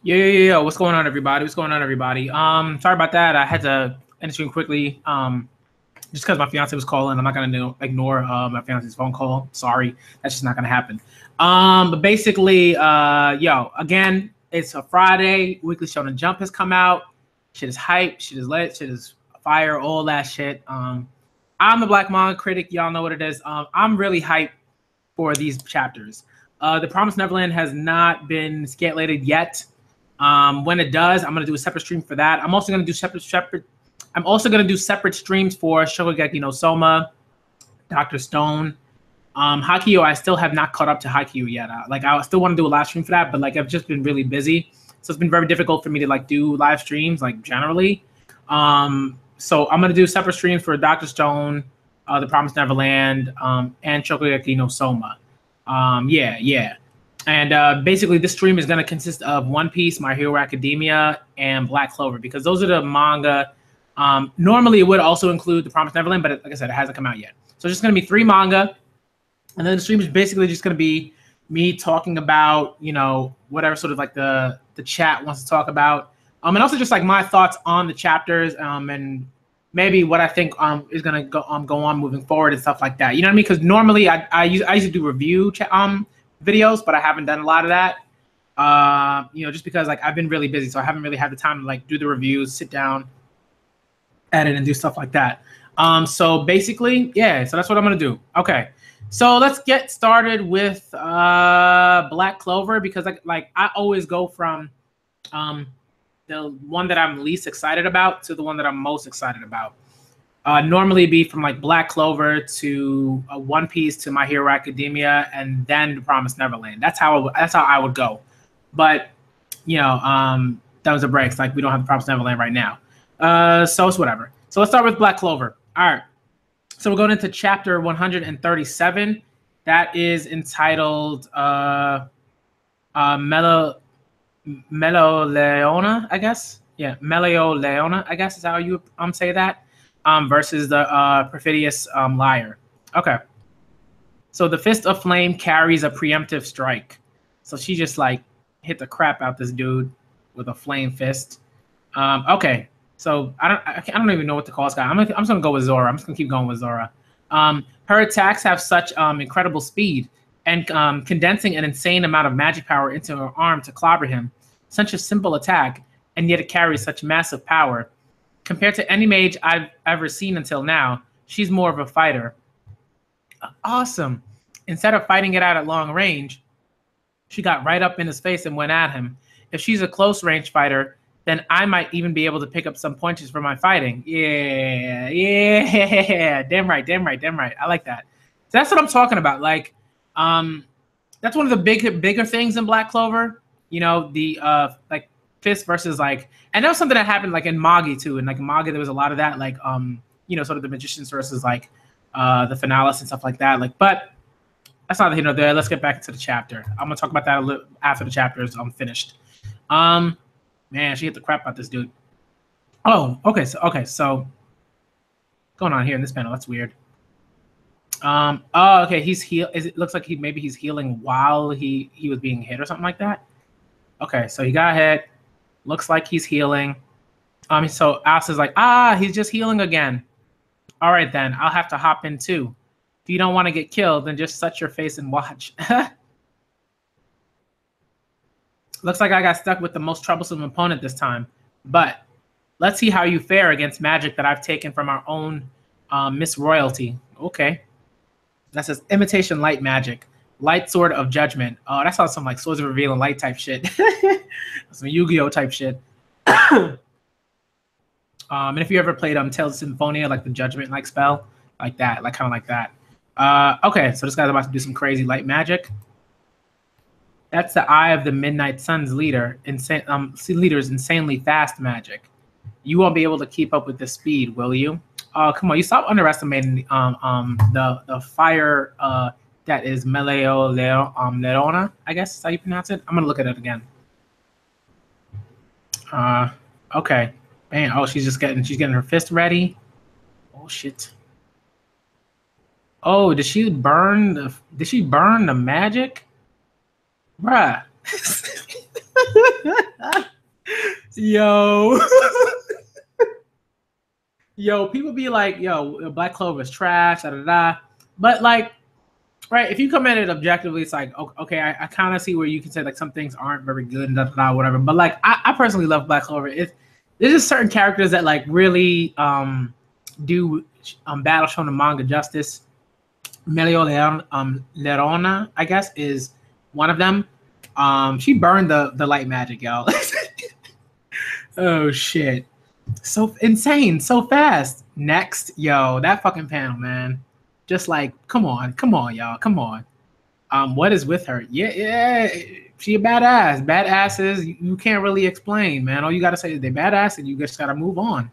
Yeah. What's going on, everybody? What's going on, everybody? Sorry about that. I had to end the stream quickly. Just because my fiance was calling, I'm not gonna ignore my fiance's phone call. Sorry, that's just not gonna happen. But basically, again, it's a Friday. Weekly Shonen Jump has come out. Shit is hype. Shit is lit. Shit is fire. All that shit. I'm the Black Manga Critic. Y'all know what it is. I'm really hyped for these chapters. The Promised Neverland has not been scanlated yet. When it does, I'm gonna do a separate stream for that. I'm also gonna do separate. I'm also gonna do separate streams for Shokugeki no Soma, Dr. Stone, Haikyuu. I still have not caught up to Haikyuu yet. I still want to do a live stream for that, but I've just been really busy, so it's been very difficult for me to do live streams generally. So I'm gonna do separate streams for Dr. Stone, The Promised Neverland, and Shokugeki no Soma. And basically, this stream is going to consist of One Piece, My Hero Academia, and Black Clover, because those are the manga. Normally, it would also include The Promised Neverland, but like I said, it hasn't come out yet. So it's just going to be 3 manga, and then the stream is basically just going to be me talking about, whatever sort of the chat wants to talk about, and also just my thoughts on the chapters, and maybe what I think is going to go on moving forward and stuff like that. You know what I mean? Because normally I used to do review videos, but I haven't done a lot of that. Just because I've been really busy, so I haven't really had the time to do the reviews, sit down, edit, and do stuff like that. So basically, yeah. So that's what I'm gonna do. Okay. So let's get started with Black Clover, because I always go from the one that I'm least excited about to the one that I'm most excited about. Normally be from Black Clover to One Piece to My Hero Academia, and then The Promised Neverland. That's how I would go. But those are breaks. We don't have The Promised Neverland right now. So it's whatever. So let's start with Black Clover. All right. So we're going into chapter 137. That is entitled Leona, I guess. Yeah, Leona, I guess is how you say that. Versus the perfidious liar. Okay. So the Fist of Flame carries a preemptive strike. So she just hit the crap out this dude with a flame fist. Okay. So I don't even know what to call this guy. I'm just gonna go with Zora. I'm just gonna keep going with Zora. Her attacks have such incredible speed, and condensing an insane amount of magic power into her arm to clobber him. Such a simple attack, and yet it carries such massive power. Compared to any mage I've ever seen until now, she's more of a fighter. Awesome. Instead of fighting it out at long range, she got right up in his face and went at him. If she's a close range fighter, then I might even be able to pick up some pointers for my fighting. Yeah. Damn right. I like that. So that's what I'm talking about. That's one of the bigger things in Black Clover. The Fist versus and that was something that happened in Magi too. And Magi, there was a lot of that, sort of the magicians versus the finalis and stuff like that. But that's not there. Let's get back into the chapter. I'm gonna talk about that a little after the chapter is finished. Man, she hit the crap out this dude. Oh, okay. So what's going on here in this panel? That's weird. Oh, okay. It looks like he's healing while he was being hit or something like that. Okay, so he got hit. Looks like he's healing. So Alice is he's just healing again. All right, then. I'll have to hop in, too. If you don't want to get killed, then just shut your face and watch. Looks like I got stuck with the most troublesome opponent this time. But let's see how you fare against magic that I've taken from our own Miss Royalty. Okay. That says Imitation Light Magic. Light Sword of Judgment. Oh, that sounds some Swords of Reveal and Light type shit. Some Yu-Gi-Oh type shit. And if you ever played Tales of Symphonia, the Judgment spell, kind of like that. Okay, so this guy's about to do some crazy light magic. That's the Eye of the Midnight Sun's leader. Leader's insanely fast magic. You won't be able to keep up with this speed, will you? Oh, come on! You stop underestimating the fire. That is Leona, I guess is how you pronounce it. I'm gonna look at it again. Okay. Man, oh, she's getting her fist ready. Oh shit. Oh, did she burn the magic? Bruh. Yo. Yo, people be like, yo, Black Clover is trash, da da da. But like, right, if you come at it objectively, it's like, okay, I kind of see where you can say like some things aren't very good and da da da, whatever. But like, I personally love Black Clover. There's just certain characters that like really do battle shonen manga justice. Melio Lerona, I guess, is one of them. She burned the light magic, y'all. Oh shit. So insane, so fast. Next, yo, that fucking panel, man. Just like, come on, y'all, come on. What is with her? Yeah, she a badass. Badasses, you can't really explain, man. All you gotta say is they badass, and you just gotta move on.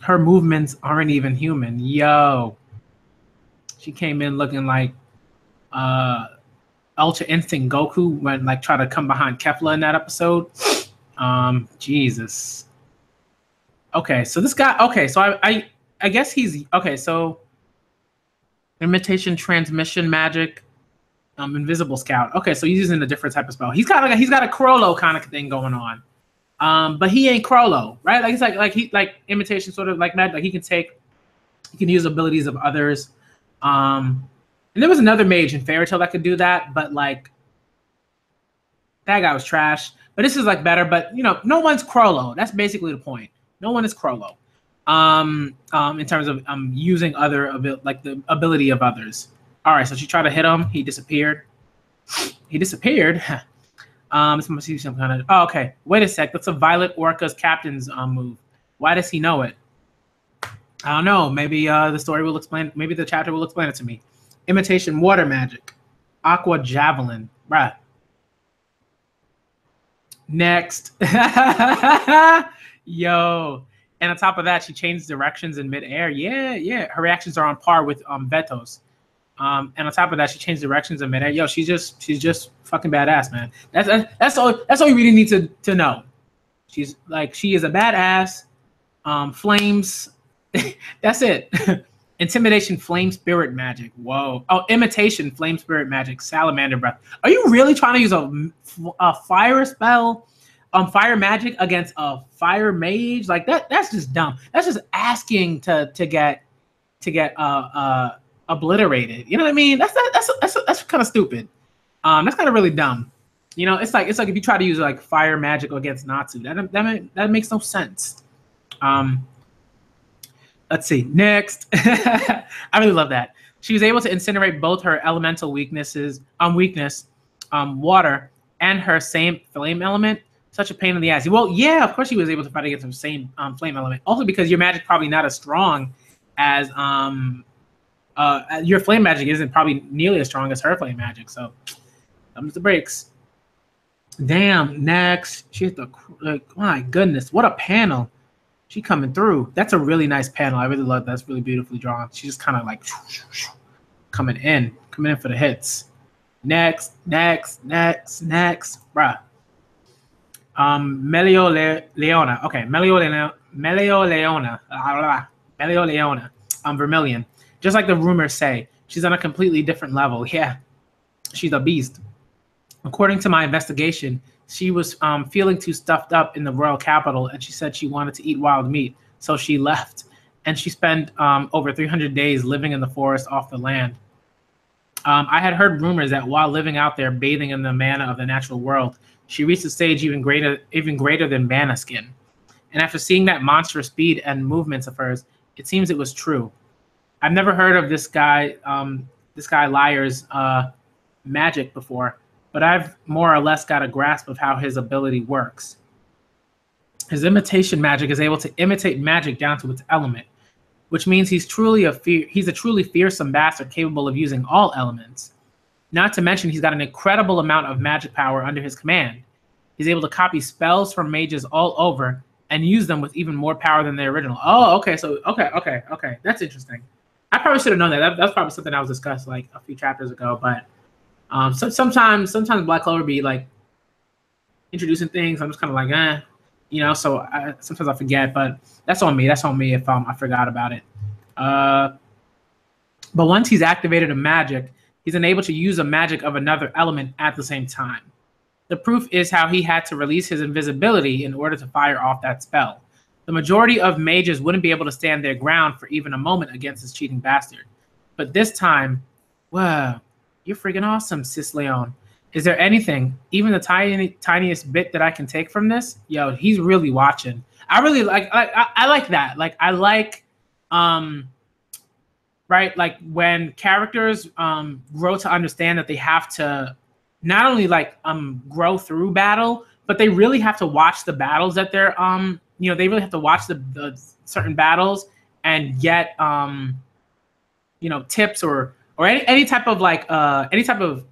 Her movements aren't even human, yo. She came in looking like Ultra Instinct Goku when like try to come behind Kefla in that episode. Jesus. Okay, so this guy. Okay, so I guess he's okay. So imitation transmission magic, invisible scout. Okay, so he's using a different type of spell. He's got a Crollo kind of thing going on. But he ain't Crollo, right? Like he's like imitation sort of like magic. Like he can use abilities of others. And there was another mage in Fairy Tail that could do that, but like that guy was trash. But this is like better. But you know, no one's Crollo. That's basically the point. No one is Crollo. In terms of using other like the ability of others. All right, so she tried to hit him. He disappeared. He disappeared. This must be some kind of. Oh, okay. Wait a sec. That's a Violet Orca's captain's move. Why does he know it? I don't know. Maybe the story will explain. Maybe the chapter will explain it to me. Imitation water magic. Aqua javelin. Bruh. Next. Yo. And on top of that, she changed directions in midair. Yeah. Her reactions are on par with Veto's. And on top of that, she changed directions in midair. Yo, she's just fucking badass, man. That's all you really need to know. She's like, she is a badass. Flames. That's it. Intimidation, flame spirit magic. Whoa. Oh, imitation, flame spirit magic, salamander breath. Are you really trying to use a fire spell, fire magic against a fire mage? Like that's just dumb. That's just asking to get obliterated. You know what I mean? That's kind of stupid. That's kind of really dumb. You know, it's like if you try to use like fire magic against Natsu, that makes no sense. Let's see. Next. I really love that. She was able to incinerate both her elemental weakness, water, and her same flame element. Such a pain in the ass. Well, yeah, of course she was able to fight against her same flame element. Also because your magic's probably not as strong as your flame magic isn't probably nearly as strong as her flame magic. So thumbs the breaks. Damn. Next. She hit my goodness, what a panel. She coming through. That's a really nice panel. I really love that. That's really beautifully drawn. She's just kind of like coming in for the hits. Next, bruh. Melio Leona. Okay, Melio Leona. Vermilion. Just like the rumors say, she's on a completely different level. Yeah, she's a beast. According to my investigation, she was feeling too stuffed up in the royal capital, and she said she wanted to eat wild meat, so she left. And she spent over 300 days living in the forest off the land. I had heard rumors that while living out there, bathing in the mana of the natural world, she reached a stage even greater than mana skin. And after seeing that monstrous speed and movements of hers, it seems it was true. I've never heard of this guy Liar's magic before, but I've more or less got a grasp of how his ability works. His imitation magic is able to imitate magic down to its element, which means he's a truly fearsome bastard capable of using all elements. Not to mention he's got an incredible amount of magic power under his command. He's able to copy spells from mages all over and use them with even more power than the original. Oh, okay. So, okay. That's interesting. I probably should have known that. That's probably something that was discussed like a few chapters ago, but so sometimes Black Clover be like introducing things. I'm just kind of like, you know. So sometimes I forget, but that's on me. That's on me if I forgot about it. But once he's activated a magic, he's unable to use a magic of another element at the same time. The proof is how he had to release his invisibility in order to fire off that spell. The majority of mages wouldn't be able to stand their ground for even a moment against this cheating bastard. But this time, wow, you're freaking awesome, Sis Leon. Is there anything, even the tiniest bit that I can take from this? Yo, he's really watching. I really I like that. Like, I like, right, like when characters grow to understand that they have to not only like grow through battle, but they really have to watch the battles that they're you know, they really have to watch the certain battles and get you know, tips or any type of like any type of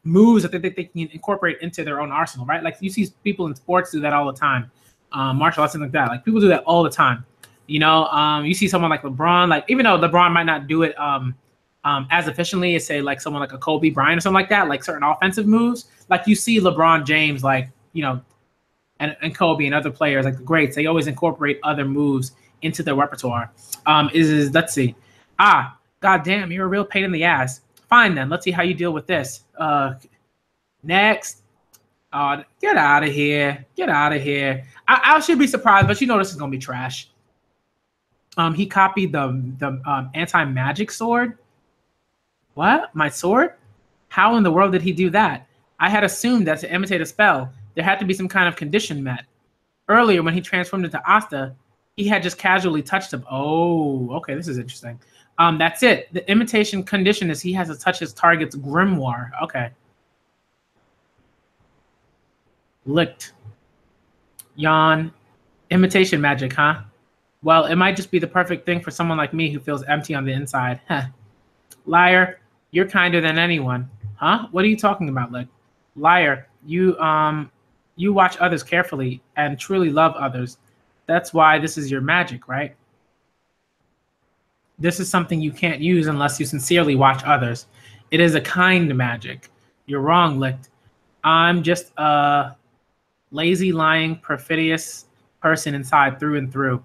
moves that they can incorporate into their own arsenal, right? Like you see people in sports do that all the time, martial arts and like that. Like people do that all the time. You know, you see someone like LeBron, like even though LeBron might not do it as efficiently as say like someone like a Kobe Bryant or something like that, like certain offensive moves, like you see LeBron James, like, you know, and Kobe and other players like the greats, they always incorporate other moves into their repertoire. Let's see. God damn, you're a real pain in the ass. Fine then, let's see how you deal with this. Next. Get out of here. Get out of here. I should be surprised, but you know this is gonna be trash. He copied the anti-magic sword. What? My sword? How in the world did he do that? I had assumed that to imitate a spell, there had to be some kind of condition met. Earlier, when he transformed into Asta, he had just casually touched him. Oh, okay, this is interesting. That's it. The imitation condition is he has to touch his target's grimoire. Okay. Licked. Yawn. Imitation magic, huh? Well, it might just be the perfect thing for someone like me who feels empty on the inside. Liar, you're kinder than anyone. Huh? What are you talking about, Lick? Liar, you watch others carefully and truly love others. That's why this is your magic, right? This is something you can't use unless you sincerely watch others. It is a kind magic. You're wrong, Licked. I'm just a lazy, lying, perfidious person inside through and through.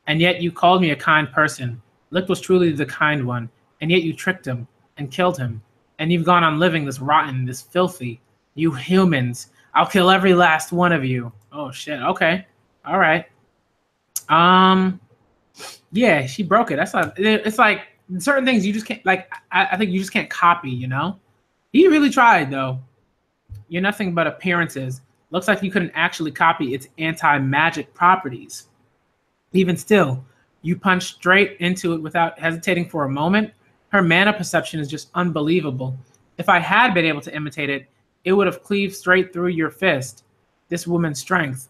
And yet you called me a kind person. Licked was truly the kind one. And yet you tricked him and killed him. And you've gone on living this rotten, this filthy. You humans. I'll kill every last one of you. Oh, shit. Okay. All right. Yeah, she broke it. That's not, it's like certain things you just can't, like, I think you just can't copy, you know? He really tried, though. You're nothing but appearances. Looks like you couldn't actually copy its anti-magic properties. Even still, you punched straight into it without hesitating for a moment. Her mana perception is just unbelievable. If I had been able to imitate it, it would have cleaved straight through your fist. This woman's strength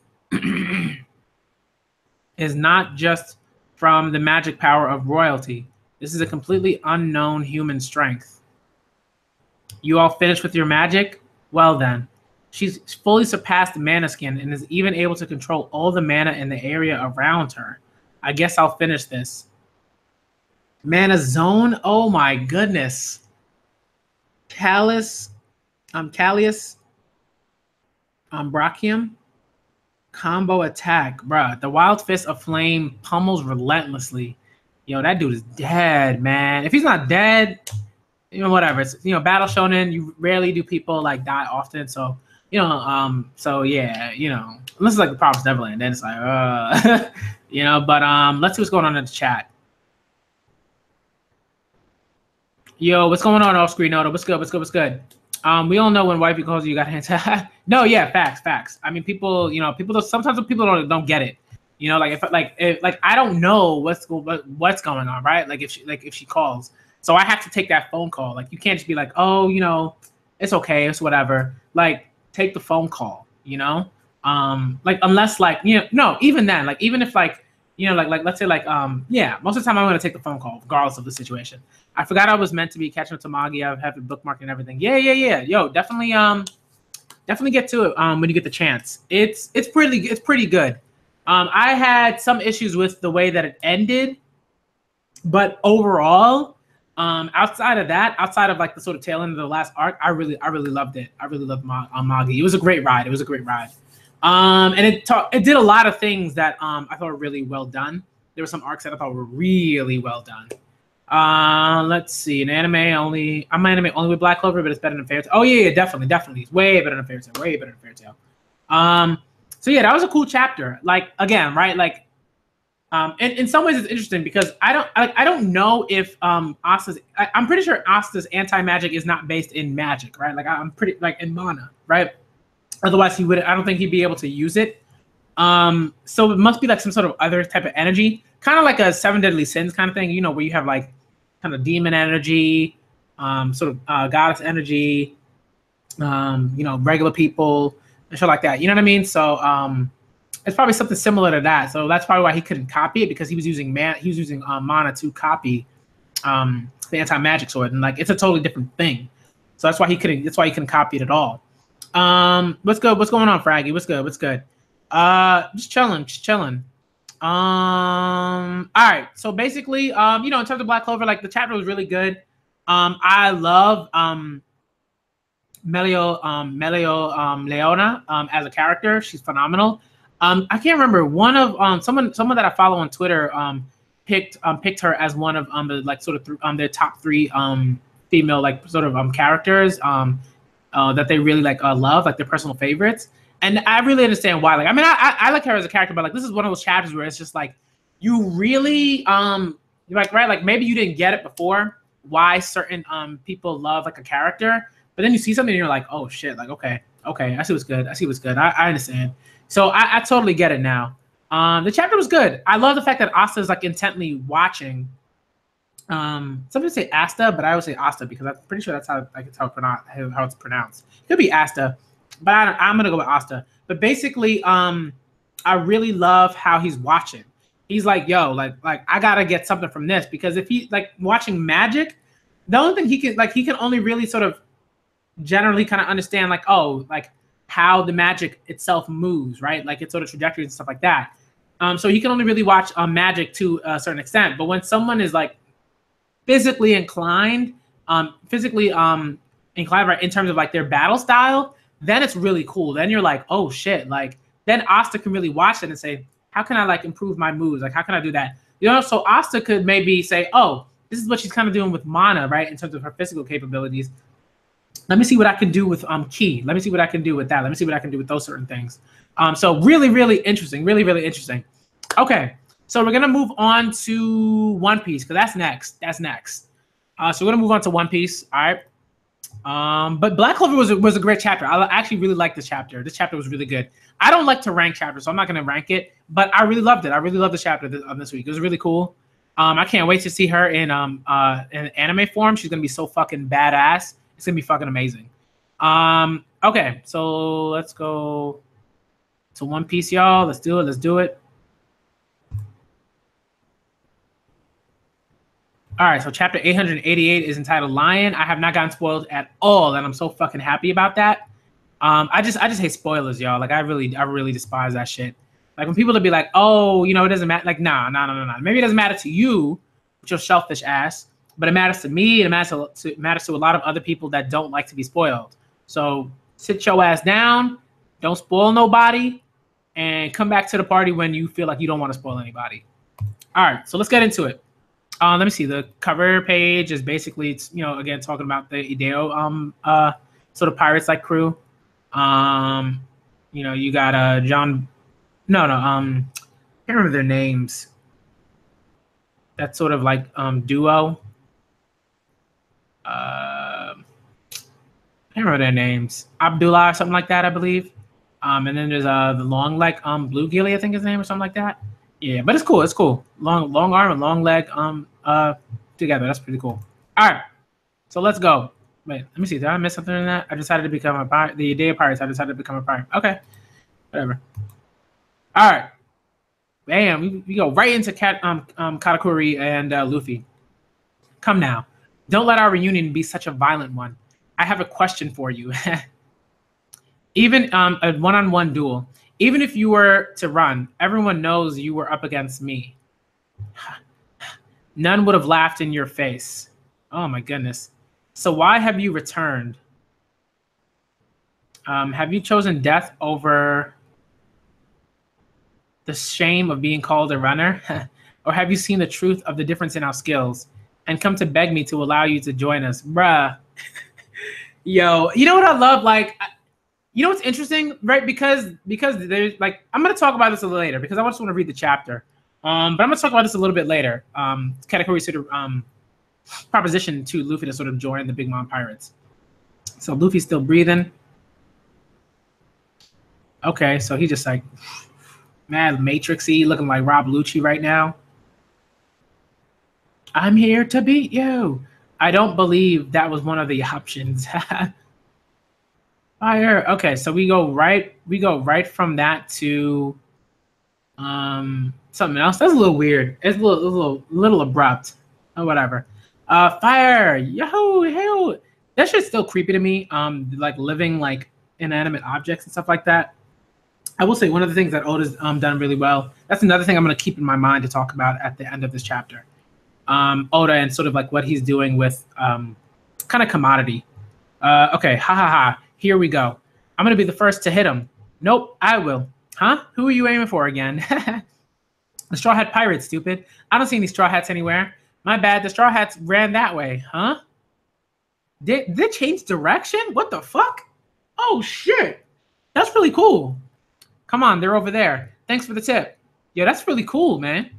is not just from the magic power of royalty. This is a completely unknown human strength. You all finished with your magic? Well then. She's fully surpassed Manaskin and is even able to control all the mana in the area around her. I guess I'll finish this. Mana Zone? Oh my goodness. Callius, Brachium, combo attack. Bruh, the Wild Fist of Flame pummels relentlessly. Yo, that dude is dead, man. If he's not dead, you know, whatever. It's, you know, Battle Shonen, you rarely do people like die often, so you know, so yeah, you know, unless it's like the Promised Neverland, then it's like, you know, but let's see what's going on in the chat. Yo, what's going on off screen, Oda? What's good? What's good? What's good? We all know when wifey calls you got hands. No, yeah, facts. I mean, people, you know, sometimes people don't get it. You know, like if I don't know what's going on, right? Like if she calls, so I have to take that phone call. Like you can't just be like, oh, you know, it's okay, it's whatever. Like take the phone call, you know? Like unless like, you know, no, even then, like even if like, you know, like let's say like yeah, most of the time I'm gonna take the phone call regardless of the situation. I forgot I was meant to be catching up to Manga. I have it bookmarked and everything. Yeah. Yo, definitely get to it when you get the chance. It's pretty good. I had some issues with the way that it ended, but overall, outside of like the sort of tail end of the last arc, I really loved it. I really loved Manga. It was a great ride. And it did a lot of things that I thought were really well done. There were some arcs that I thought were really well done. Let's see. An anime only. I'm an anime only with Black Clover, but it's better than Fairy Tail. Oh yeah, definitely. It's way better than Fairy Tail. Way better than Fairy Tail. So yeah, that was a cool chapter. Like again, right? Like, in some ways it's interesting because I don't know if Asta's. I'm pretty sure Asta's anti-magic is not based in magic, right? Like I'm pretty like in mana, right? Otherwise he would. I don't think he'd be able to use it. So it must be like some sort of other type of energy, kind of like a Seven Deadly Sins kind of thing, you know, where you have like kind of demon energy, sort of goddess energy, you know, regular people and shit like that. You know what I mean? So it's probably something similar to that. So that's probably why he couldn't copy it, because he was using mana to copy the anti-magic sword, and like it's a totally different thing. So that's why he couldn't. That's why he couldn't copy it at all. What's good? What's going on, Fraggy? What's good? What's good? Just chilling. All right. So basically, you know, in terms of Black Clover, like the chapter was really good. I love Leona as a character. She's phenomenal. I can't remember, one of someone that I follow on Twitter picked her as one of the like sort of their top three female like sort of characters that they really like love, like their personal favorites. And I really understand why. Like, I mean, I like her as a character, but like this is one of those chapters where it's just like you really like, right, like maybe you didn't get it before why certain people love like a character, but then you see something and you're like, oh shit, like okay, I see what's good. I understand. So I totally get it now. The chapter was good. I love the fact that Asta is like intently watching. Some people say Asta, but I always say Asta because I'm pretty sure that's how it's pronounced. It could be Asta, but I'm gonna go with Asta. But basically, I really love how he's watching. He's like, yo, like I gotta get something from this, because if he like watching magic, the only thing he can only really sort of generally kind of understand like, oh, like how the magic itself moves, right? Like its sort of trajectories and stuff like that. So he can only really watch magic to a certain extent. But when someone is like physically inclined, right, in terms of like their battle style, then it's really cool. Then you're like, oh shit, like then Asta can really watch it and say, how can I like improve my moves? Like how can I do that? You know, so Asta could maybe say, oh, this is what she's kind of doing with mana, right? In terms of her physical capabilities. Let me see what I can do with ki. Let me see what I can do with that. Let me see what I can do with those certain things. So really, really interesting. Really, really interesting. Okay, so we're gonna move on to One Piece because that's next. So we're gonna move on to One Piece. All right. But Black Clover was a great chapter. I actually really liked this chapter. This chapter was really good. I don't like to rank chapters, so I'm not gonna rank it. But I really loved it. I really loved the chapter this week. It was really cool. I can't wait to see her in anime form. She's gonna be so fucking badass. It's gonna be fucking amazing. Okay, so let's go to One Piece, y'all. Let's do it. All right, so chapter 888 is entitled Lion. I have not gotten spoiled at all, and I'm so fucking happy about that. I just hate spoilers, y'all. Like I really despise that shit. Like when people will be like, oh, you know, it doesn't matter. Like, nah. Maybe it doesn't matter to you, with your selfish ass, but it matters to me. It matters to a lot of other people that don't like to be spoiled. So sit your ass down, don't spoil nobody, and come back to the party when you feel like you don't want to spoil anybody. All right, so let's get into it. Let me see. The cover page is basically, it's, you know, again talking about the Ideo sort of pirates like crew. You know, you got John. No, can't remember their names. That sort of like duo. Can't remember their names. Abdullah or something like that, I believe. And then there's the long leg Blue Gilly, I think his name, or something like that. Yeah, but it's cool. It's cool. Long arm and long leg together. That's pretty cool. All right, so let's go. Wait, let me see. Did I miss something in that? I decided to become a pirate. The Day of Pirates. I decided to become a pirate. Okay, whatever. All right. Bam. We go right into Katakuri and Luffy. Come now. Don't let our reunion be such a violent one. I have a question for you. Even a one-on-one duel. Even if you were to run, everyone knows you were up against me. None would have laughed in your face. Oh my goodness. So why have you returned? Have you chosen death over the shame of being called a runner? Or have you seen the truth of the difference in our skills and come to beg me to allow you to join us, bruh. Yo, you know what I love? Like, you know what's interesting, right? Because there's like, I'm gonna talk about this a little later because I just want to read the chapter. But I'm gonna talk about this a little bit later. Katakuri sort of proposition to Luffy to sort of join the Big Mom Pirates. So Luffy's still breathing. Okay, so he just like mad Matrixy, looking like Rob Lucci right now. I'm here to beat you. I don't believe that was one of the options. Fire. Okay, so we go right from that to something else. That's a little weird. It's a little abrupt. Oh, whatever. Fire. Yahoo! Hey, that shit's still creepy to me. Like living like inanimate objects and stuff like that. I will say one of the things that Oda's done really well. That's another thing I'm going to keep in my mind to talk about at the end of this chapter. Oda and sort of like what he's doing with kind of commodity. Okay, ha ha ha. Here we go. I'm going to be the first to hit him. Nope, I will. Huh? Who are you aiming for again? The Straw Hat Pirates, stupid. I don't see any Straw Hats anywhere. My bad, the Straw Hats ran that way. Huh? Did they change direction? What the fuck? Oh, shit. That's really cool. Come on, they're over there. Thanks for the tip. Yo, that's really cool, man.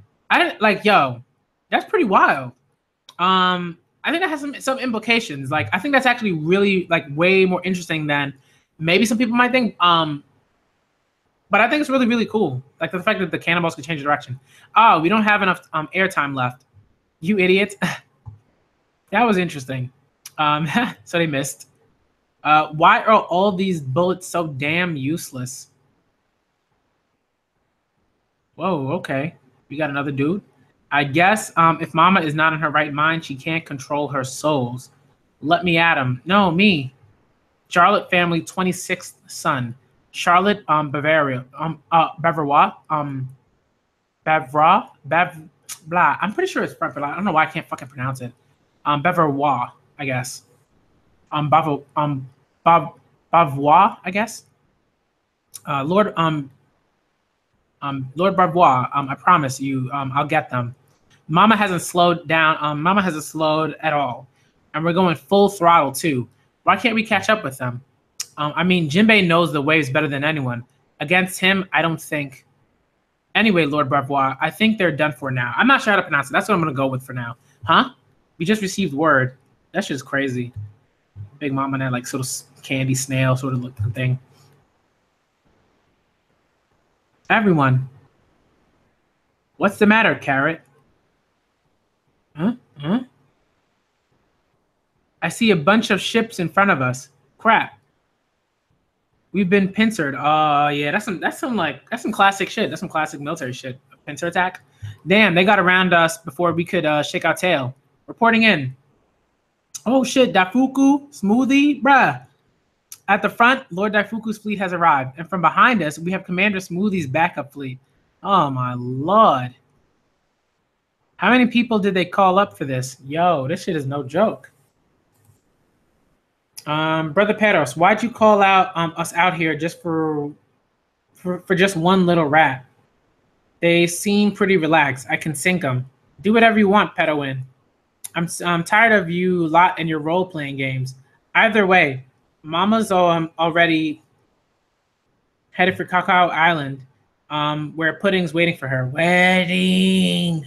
Yo, that's pretty wild. I think that has some implications. Like, I think that's actually really like way more interesting than maybe some people might think. But I think it's really, really cool. Like the fact that the cannonballs can change direction. Oh, we don't have enough airtime left. You idiot. That was interesting. So they missed. Why are all these bullets so damn useless? Whoa, okay. We got another dude. I guess if Mama is not in her right mind, she can't control her souls. Let me at him. No, me. Charlotte family, 26th son. Charlotte Bavaria. Bavarois. Blah. I'm pretty sure it's French, but I don't know why I can't fucking pronounce it. Bavarois, I guess. Bavois, I guess. Lord Bavois, I promise you, I'll get them. Mama hasn't slowed down. Mama hasn't slowed at all. And we're going full throttle, too. Why can't we catch up with them? I mean, Jinbei knows the waves better than anyone. Against him, I don't think. Anyway, Lord Bavois, I think they're done for now. I'm not sure how to pronounce it. That's what I'm going to go with for now. Huh? We just received word. That's just crazy. Big Mama and that, like, sort of candy snail sort of looking thing. Everyone. What's the matter, Carrot? Huh? I see a bunch of ships in front of us. Crap. We've been pincered. Yeah, that's some classic shit. That's some classic military shit. Pincer attack. Damn, they got around us before we could shake our tail. Reporting in. Oh shit, Daifuku, Smoothie, bruh. At the front, Lord Daifuku's fleet has arrived, and from behind us, we have Commander Smoothie's backup fleet. Oh my lord. How many people did they call up for this? Yo, this shit is no joke. Brother Pedros, why'd you call out us out here just for just one little rat? They seem pretty relaxed. I can sink them. Do whatever you want, Pedowin. I'm tired of you lot and your role-playing games. Either way, Mama's already headed for Cacao Island, where Pudding's waiting for her. Wedding.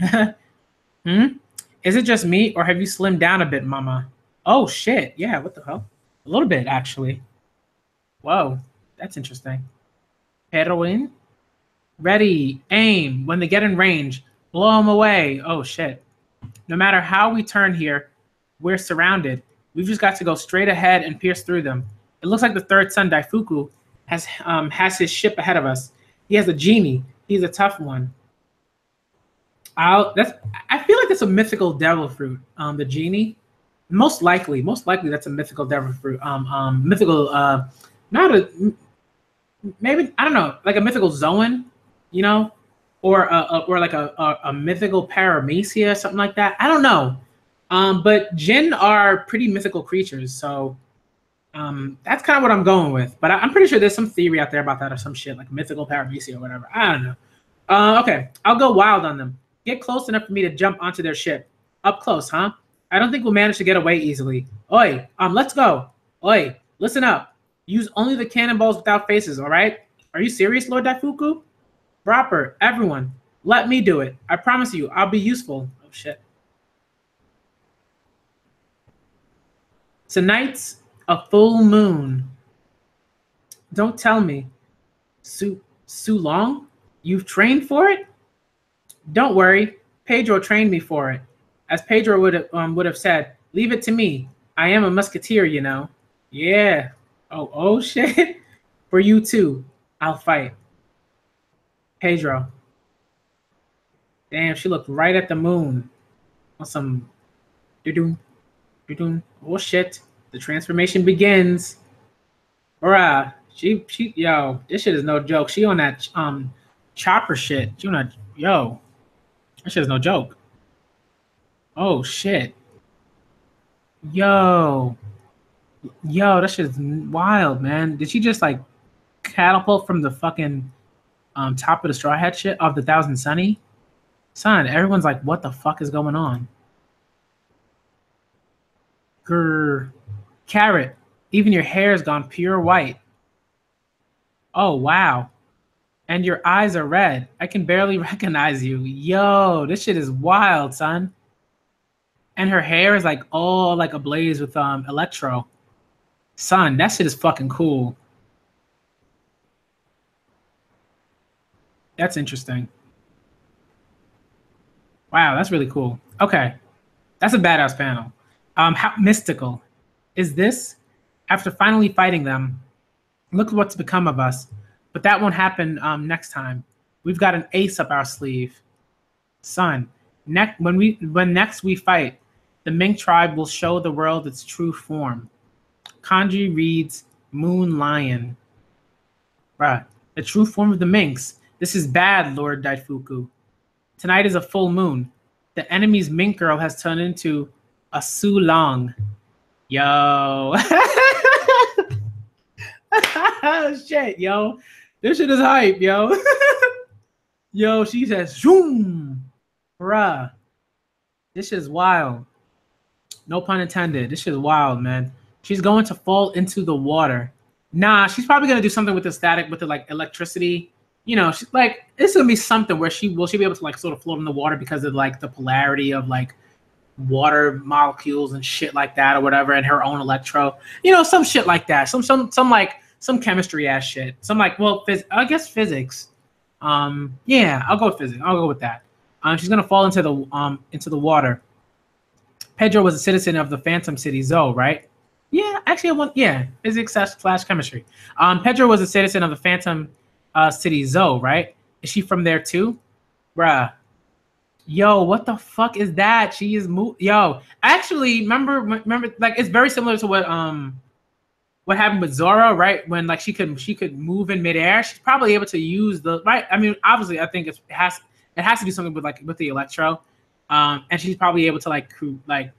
Is it just me, or have you slimmed down a bit, Mama? Oh shit! Yeah, what the hell? A little bit, actually. Whoa, that's interesting. Heroin. Ready, aim. When they get in range, blow them away. Oh shit! No matter how we turn here, we're surrounded. We've just got to go straight ahead and pierce through them. It looks like the third son, Daifuku, has his ship ahead of us. He has a genie. He's a tough one. I feel like that's a mythical devil fruit. The genie, most likely that's a mythical devil fruit. Maybe I don't know, like a mythical Zoan, you know, or like a mythical Paramecia, something like that. I don't know. But Jinn are pretty mythical creatures, so that's kind of what I'm going with. But I'm pretty sure there's some theory out there about that or some shit, like mythical Paramecia or whatever. I don't know. Okay, I'll go wild on them. Get close enough for me to jump onto their ship. Up close, huh? I don't think we'll manage to get away easily. Oi, let's go. Oi, listen up. Use only the cannonballs without faces, all right? Are you serious, Lord Daifuku? Proper, everyone. Let me do it. I promise you, I'll be useful. Oh, shit. Tonight's a full moon. Don't tell me. Su Long? You've trained for it? Don't worry. Pedro trained me for it. As Pedro would have said, leave it to me. I am a musketeer, you know. Yeah. Oh shit. For you too. I'll fight. Pedro. Damn, she looked right at the moon. On some doo-doo, doo-doo. Oh shit. The transformation begins. Bruh. Yo, this shit is no joke. She on that chopper shit. She on that, yo. That shit is no joke. Oh shit. Yo, that shit's wild, man. Did she just like catapult from the fucking top of the Straw Hat shit of the Thousand Sunny? Son, everyone's like, what the fuck is going on? Grr. Carrot, even your hair's gone pure white. Oh wow. And your eyes are red. I can barely recognize you. Yo, this shit is wild, son. And her hair is like all like ablaze with electro. Son, that shit is fucking cool. That's interesting. Wow, that's really cool. Okay. That's a badass panel. How mystical is this? After finally fighting them, look what's become of us. But that won't happen next time. We've got an ace up our sleeve. Son, when next we fight, the Mink tribe will show the world its true form. Kanji reads Moon Lion. Bruh, the true form of the Minks. This is bad, Lord Daifuku. Tonight is a full moon. The enemy's Mink girl has turned into a Su Long. Yo. Shit, yo. This shit is hype, yo. Yo, she says, zoom. Bruh. This shit is wild. No pun intended. This shit is wild, man. She's going to fall into the water. Nah, she's probably gonna do something with the static, with the like electricity. You know, she's like, it's gonna be something where she be able to like sort of float in the water because of like the polarity of like water molecules and shit like that or whatever, and her own electro. You know, some shit like that. Some chemistry ass shit. Some like, well, I guess physics. Yeah, I'll go with physics. I'll go with that. She's gonna fall into the water. Pedro was a citizen of the Phantom City Zoo, right? Yeah, actually, physics / chemistry. Pedro was a citizen of the Phantom City Zoo, right? Is she from there too? Bruh. Yo, what the fuck is that? She is yo. Actually, remember, like it's very similar to what happened with Zora, right? When like she could move in midair. She's probably able to use the right. I mean, obviously, I think it has to do something with the electro, and she's probably able to like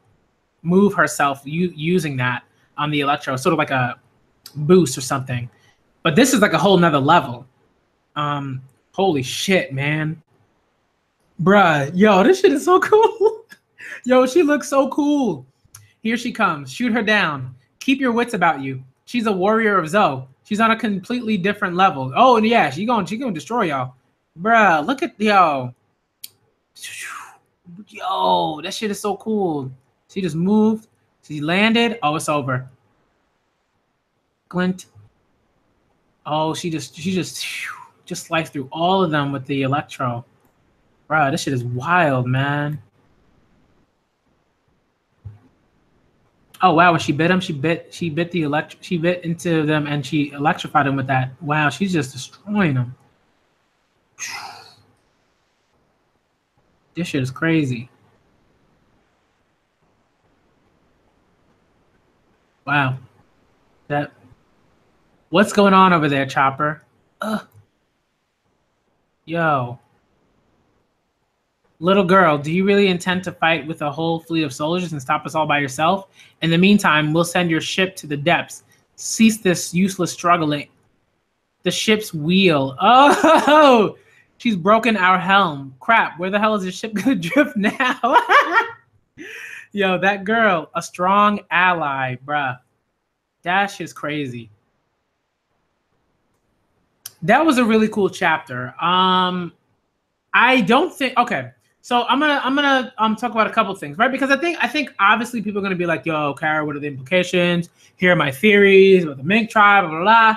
move herself using that on the electro, sort of like a boost or something. But this is like a whole nother level. Holy shit, man. Bruh, yo, this shit is so cool. Yo, she looks so cool. Here she comes. Shoot her down. Keep your wits about you. She's a warrior of Zoe. She's on a completely different level. Oh, and yeah, she gonna destroy y'all. Bruh, look at yo. Yo, that shit is so cool. She just moved. She landed. Oh, it's over. Glint. Oh, she just sliced through all of them with the electro. Bro, this shit is wild, man. Oh wow, when she bit him, she bit into them and she electrified them with that. Wow, she's just destroying them. This shit is crazy. Wow. What's going on over there, Chopper? Yo. Little girl, do you really intend to fight with a whole fleet of soldiers and stop us all by yourself? In the meantime, we'll send your ship to the depths. Cease this useless struggling. The ship's wheel. Oh, she's broken our helm. Crap, where the hell is the ship gonna drift now? Yo, that girl, a strong ally, bruh. That shit's crazy. That was a really cool chapter. I don't think. Okay, so I'm gonna talk about a couple things, right? Because I think obviously people are gonna be like, "Yo, Kara, what are the implications? Here are my theories about the Mink tribe, blah blah blah."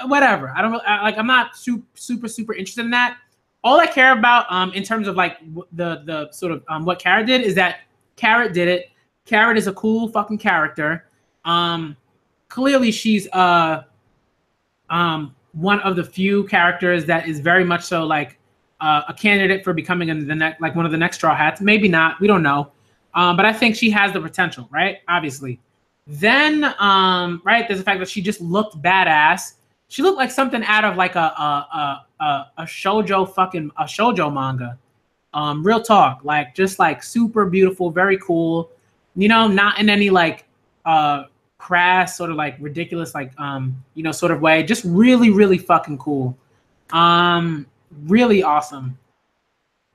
Whatever. I don't really, like. I'm not super interested in that. All I care about, in terms of like the sort of what Kara did is that Carrot did it. Carrot is a cool fucking character. Clearly she's one of the few characters that is very much so like a candidate for becoming the next, like one of the next Straw Hats. Maybe not, we don't know. But I think she has the potential, right? Obviously. Then, right, there's the fact that she just looked badass. She looked like something out of like a shoujo manga. Real talk, like just like super beautiful, very cool. You know, not in any like crass sort of like ridiculous like sort of way. Just really fucking cool. Really awesome.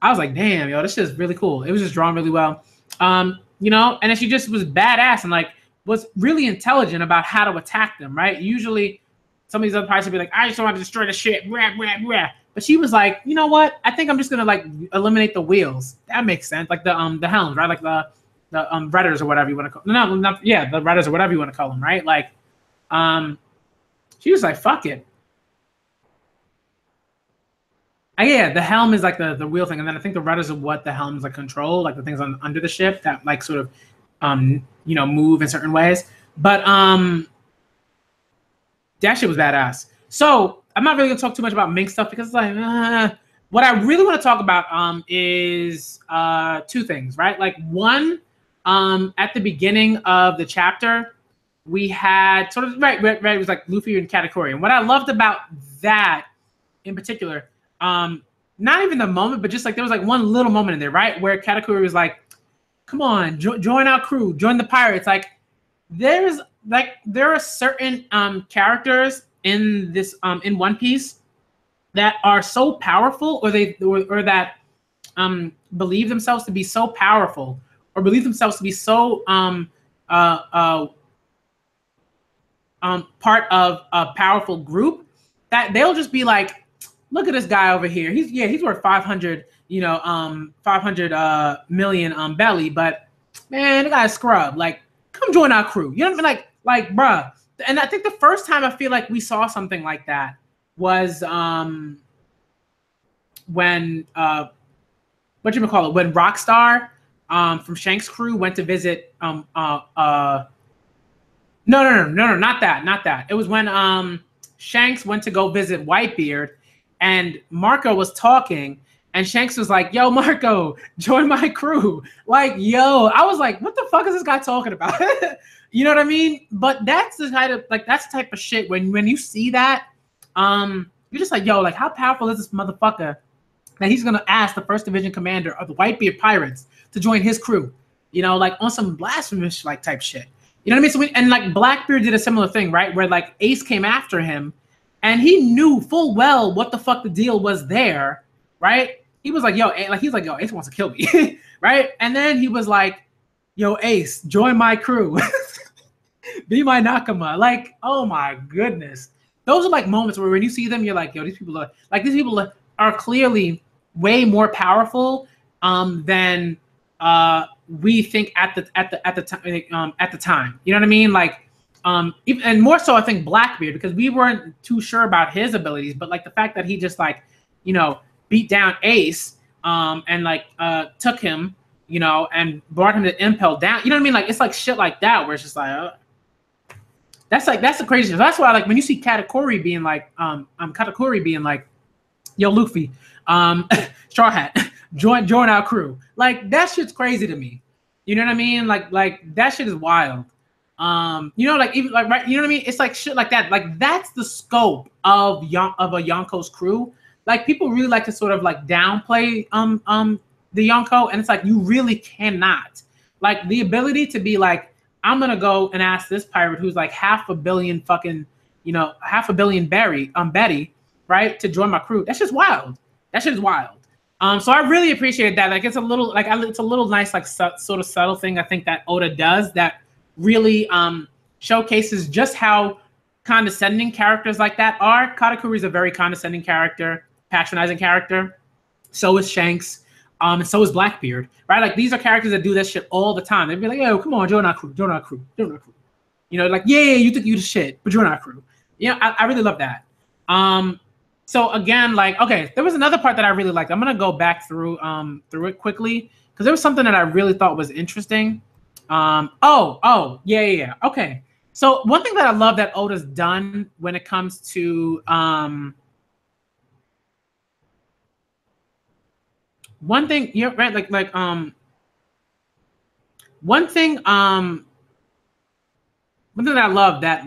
I was like, damn, yo, this is really cool. It was just drawn really well. And then she just was badass and like was really intelligent about how to attack them, right? Usually some of these other pirates would be like, I just want to destroy the shit. Blah, blah, blah. But she was like, you know what? I think I'm just gonna like eliminate the wheels. That makes sense. Like the helms, right? Like the rudders or whatever you want to call them. No, yeah, the rudders or whatever you want to call them, right? Like, she was like, fuck it. Yeah, the helm is like the wheel thing, and then I think the rudders are what the helms like control, like the things under the ship that like sort of move in certain ways. But that shit was badass. So I'm not really gonna talk too much about Mink stuff because it's like what I really want to talk about is two things, right? Like one, at the beginning of the chapter, we had sort of right, it was like Luffy and Katakuri, and what I loved about that in particular, not even the moment, but just like there was like one little moment in there, right, where Katakuri was like, "Come on, join our crew, join the pirates." Like there are certain characters in this in One Piece that are so powerful, or that believe themselves to be so powerful, or believe themselves to be so part of a powerful group that they'll just be like, look at this guy over here. He's worth 500 million belly, but man, the guy's scrub. Like, come join our crew. You know what I mean? Like, bruh. And I think the first time I feel like we saw something like that was when when Rockstar from Shanks' crew went to visit no, not that. It was when Shanks went to go visit Whitebeard, and Marco was talking, and Shanks was like, "Yo, Marco, join my crew." Like, yo, I was like, "What the fuck is this guy talking about?" You know what I mean? But that's the kind of that's the type of shit when you see that, you're just like, "Yo, like, how powerful is this motherfucker that he's gonna ask the First Division commander of the Whitebeard Pirates to join his crew?" You know, like on some blasphemous like type shit. You know what I mean? So and like Blackbeard did a similar thing, right? Where like Ace came after him, and he knew full well what the fuck the deal was there, right? He was like, "Yo," like he's like, "Yo, Ace wants to kill me," right? And then he was like, "Yo, Ace, join my crew, be my Nakama." Like, oh my goodness, those are like moments where when you see them, you're like, "Yo, these people are clearly way more powerful than we think at the time." You know what I mean? Like, and more so, I think Blackbeard, because we weren't too sure about his abilities, but like the fact that he just like, beat down Ace, and like took him, and brought him to Impel Down. You know what I mean? Like it's like shit like that where it's just like, that's the crazy. That's why like when you see Katakuri being like, "Yo, Luffy, Straw Hat, join our crew." Like that shit's crazy to me. You know what I mean? Like that shit is wild. Like even like right, you know what I mean? It's like shit like that. Like that's the scope of a Yonko's crew. Like people really like to sort of like downplay the Yonko, and it's like you really cannot. Like the ability to be like, I'm gonna go and ask this pirate who's like half a billion Betty, right, to join my crew. That's just wild. That shit is wild. So I really appreciated that. Like it's a little nice like sort of subtle thing I think that Oda does that really showcases just how condescending characters like that are. Katakuri is a very condescending character, patronizing character. So is Shanks. And so is Blackbeard, right? Like these are characters that do that shit all the time. They'd be like, "Yo, come on, you're not crew, you're not crew, you're not crew." You know, like, yeah, you think you the shit, but you're not crew. You know, I really love that. So again, like, okay, there was another part that I really liked. I'm gonna go back through it quickly because there was something that I really thought was interesting. Yeah. Okay. So one thing that I love that Oda's done when it comes to one thing, yeah, right, one thing that I love that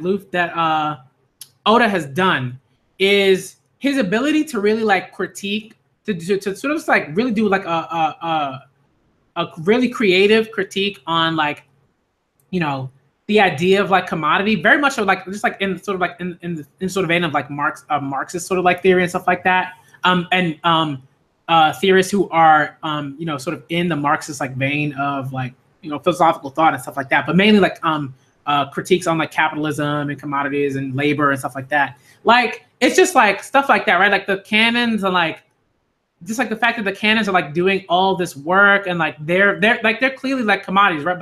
Oda has done is his ability to really like critique, to sort of like really do like a really creative critique on like, you know, the idea of like commodity, very much of like just like in sort of like in sort of vein of like Marxist sort of like theory and stuff like that. Theorists who are you know, sort of in the Marxist like vein of like, you know, philosophical thought and stuff like that, but mainly like critiques on like capitalism and commodities and labor and stuff like that. Like it's just like stuff like that, right? Like the canons are like, just like the fact that the canons are like doing all this work and like they're clearly like commodities, right?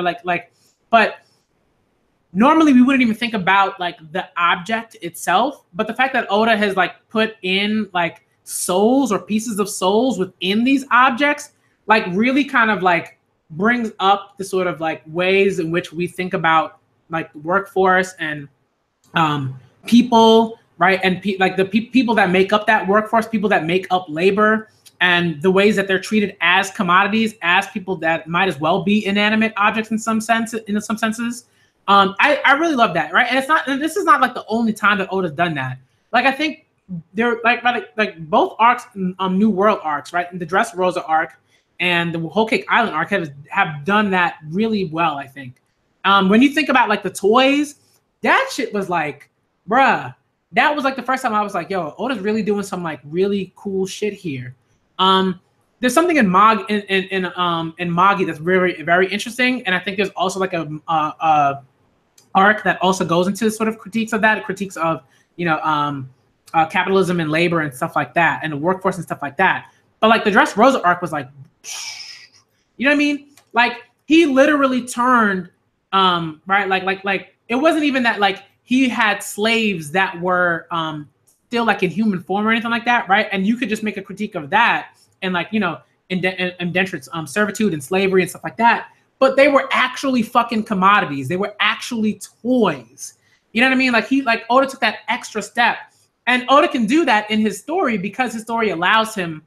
But normally we wouldn't even think about like the object itself, but the fact that Oda has like put in like souls or pieces of souls within these objects, like really kind of like brings up the sort of like ways in which we think about like the workforce and people, right? And people that make up that workforce, people that make up labor, and the ways that they're treated as commodities, as people that might as well be inanimate objects in some senses. I really love that, right? And this is not like the only time that Oda's done that. Like I think they're like both arcs, New World arcs, right? And the Dressrosa arc and the Whole Cake Island arc have done that really well, I think. When you think about like the toys, that shit was like, bruh, that was like the first time I was like, yo, Oda's really doing some like really cool shit here. There's something in Magi that's very, very interesting, and I think there's also like a arc that also goes into sort of critiques of that, critiques of, you know, capitalism and labor and stuff like that, and the workforce and stuff like that. But like the Dressrosa arc was like, you know what I mean? Like he literally turned, right? Like it wasn't even that like he had slaves that were still like in human form or anything like that, right? And you could just make a critique of that and like, you know, indentured servitude and slavery and stuff like that. But they were actually fucking commodities. They were actually toys. You know what I mean? Like Oda took that extra step. And Oda can do that in his story because his story allows him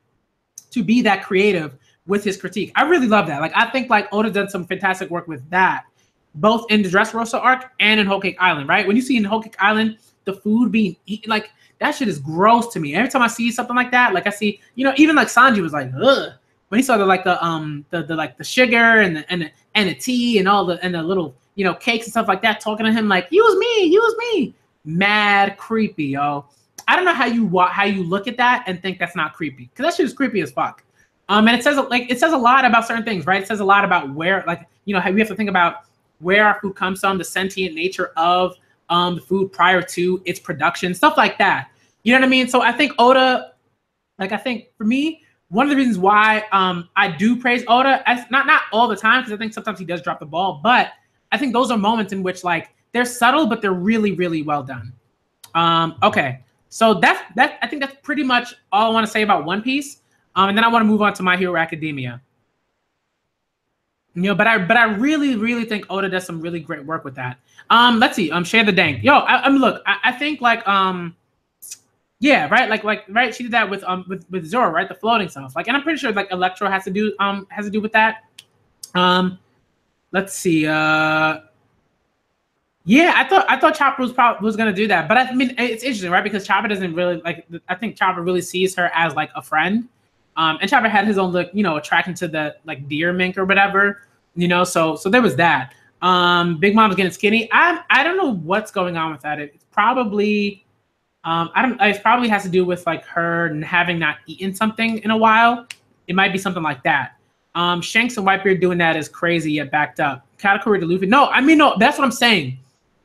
to be that creative with his critique. I really love that. Like I think like Oda done some fantastic work with that, both in the Dressrosa arc and in Whole Cake Island, right? When you see in Whole Cake Island the food being eaten, like that shit is gross to me. Every time I see something like that, like I see, you know, even like Sanji was like, ugh, when he saw the sugar and the tea and all the little, you know, cakes and stuff like that, talking to him like, use me, mad creepy, yo. I don't know how you look at that and think that's not creepy, because that shit is creepy as fuck. And it says a lot about certain things, right? It says a lot about where, like, you know, how we have to think about where our food comes from, the sentient nature of the food prior to its production, stuff like that. You know what I mean? So I think Oda, like, I think for me, one of the reasons why I do praise Oda, not all the time, because I think sometimes he does drop the ball, but I think those are moments in which like they're subtle, but they're really, really well done. Okay, so I think that's pretty much all I want to say about One Piece. And then I want to move on to My Hero Academia. You know, but I really, really think Oda does some really great work with that. Let's see. Share the Dank. Yo, look, I think like yeah, right, like right, she did that with Zoro, right, the floating stuff. Like, and I'm pretty sure like Electro has to do with that. Let's see. Yeah, I thought Chopper was gonna do that, but I mean it's interesting, right? Because Chopper doesn't really like. I think Chopper really sees her as like a friend. And Chopper had his own like, you know, attraction to the like deer mink or whatever, you know. So there was that. Big Mom's getting skinny. I don't know what's going on with that. It's probably it probably has to do with like her having not eaten something in a while. It might be something like that. Shanks and Whitebeard doing that is crazy yet backed up. Katakuri to Luffy. No, I mean, no, that's what I'm saying.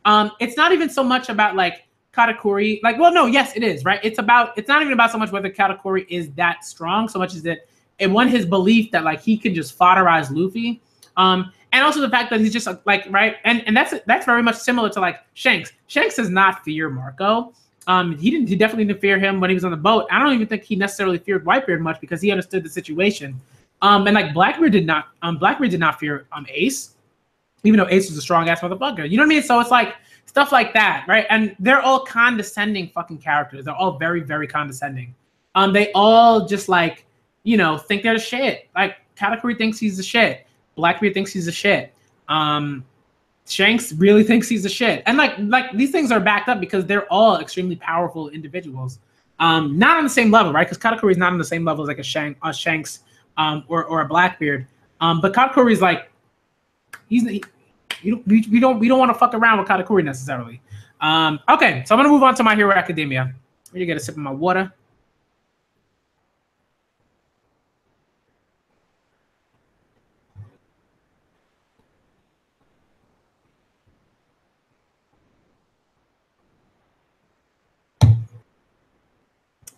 It's not even so much about like Katakuri. Like, well, no, yes, it is, right? It's not even about so much whether Katakuri is that strong, so much as that it won his belief that like he could just foderize Luffy. And also the fact that he's just like, right, and that's very much similar to like Shanks. Shanks does not fear Marco. He definitely didn't fear him when he was on the boat. I don't even think he necessarily feared Whitebeard much because he understood the situation. And like Blackbeard did not fear Ace, even though Ace was a strong ass motherfucker. You know what I mean? So it's like stuff like that, right? And they're all condescending fucking characters. They're all very, very condescending. They all just like, you know, think they're the shit. Like Katakuri thinks he's the shit. Blackbeard thinks he's the shit. Shanks really thinks he's the shit. And like these things are backed up because they're all extremely powerful individuals. Not on the same level, right? Because Katakuri is not on the same level as like a Shanks or a Blackbeard. But Katakuri is like, we don't want to fuck around with Katakuri necessarily. Okay, so I'm gonna move on to My Hero Academia. I'm gonna get a sip of my water.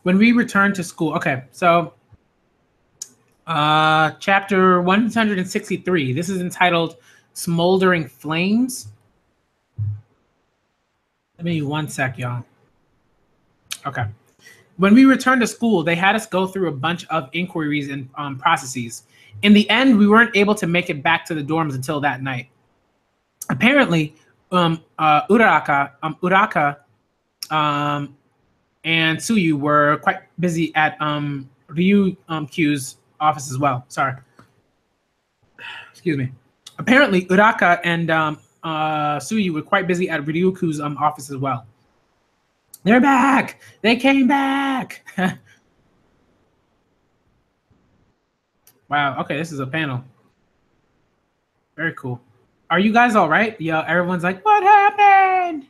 When we return to school, okay, so chapter 163. This is entitled Smoldering Flames. Let me 1 sec, y'all. Okay. When we returned to school, they had us go through a bunch of inquiries and processes. In the end, we weren't able to make it back to the dorms until that night. Apparently, Uraka and Tsuyu were quite busy at Ryukyu's office as well. Sorry. Excuse me. Apparently, Uraka and Tsuyu were quite busy at Ryukyu's office as well. They're back! They came back! Wow, okay, this is a panel. Very cool. Are you guys all right? Yeah, everyone's like, what happened?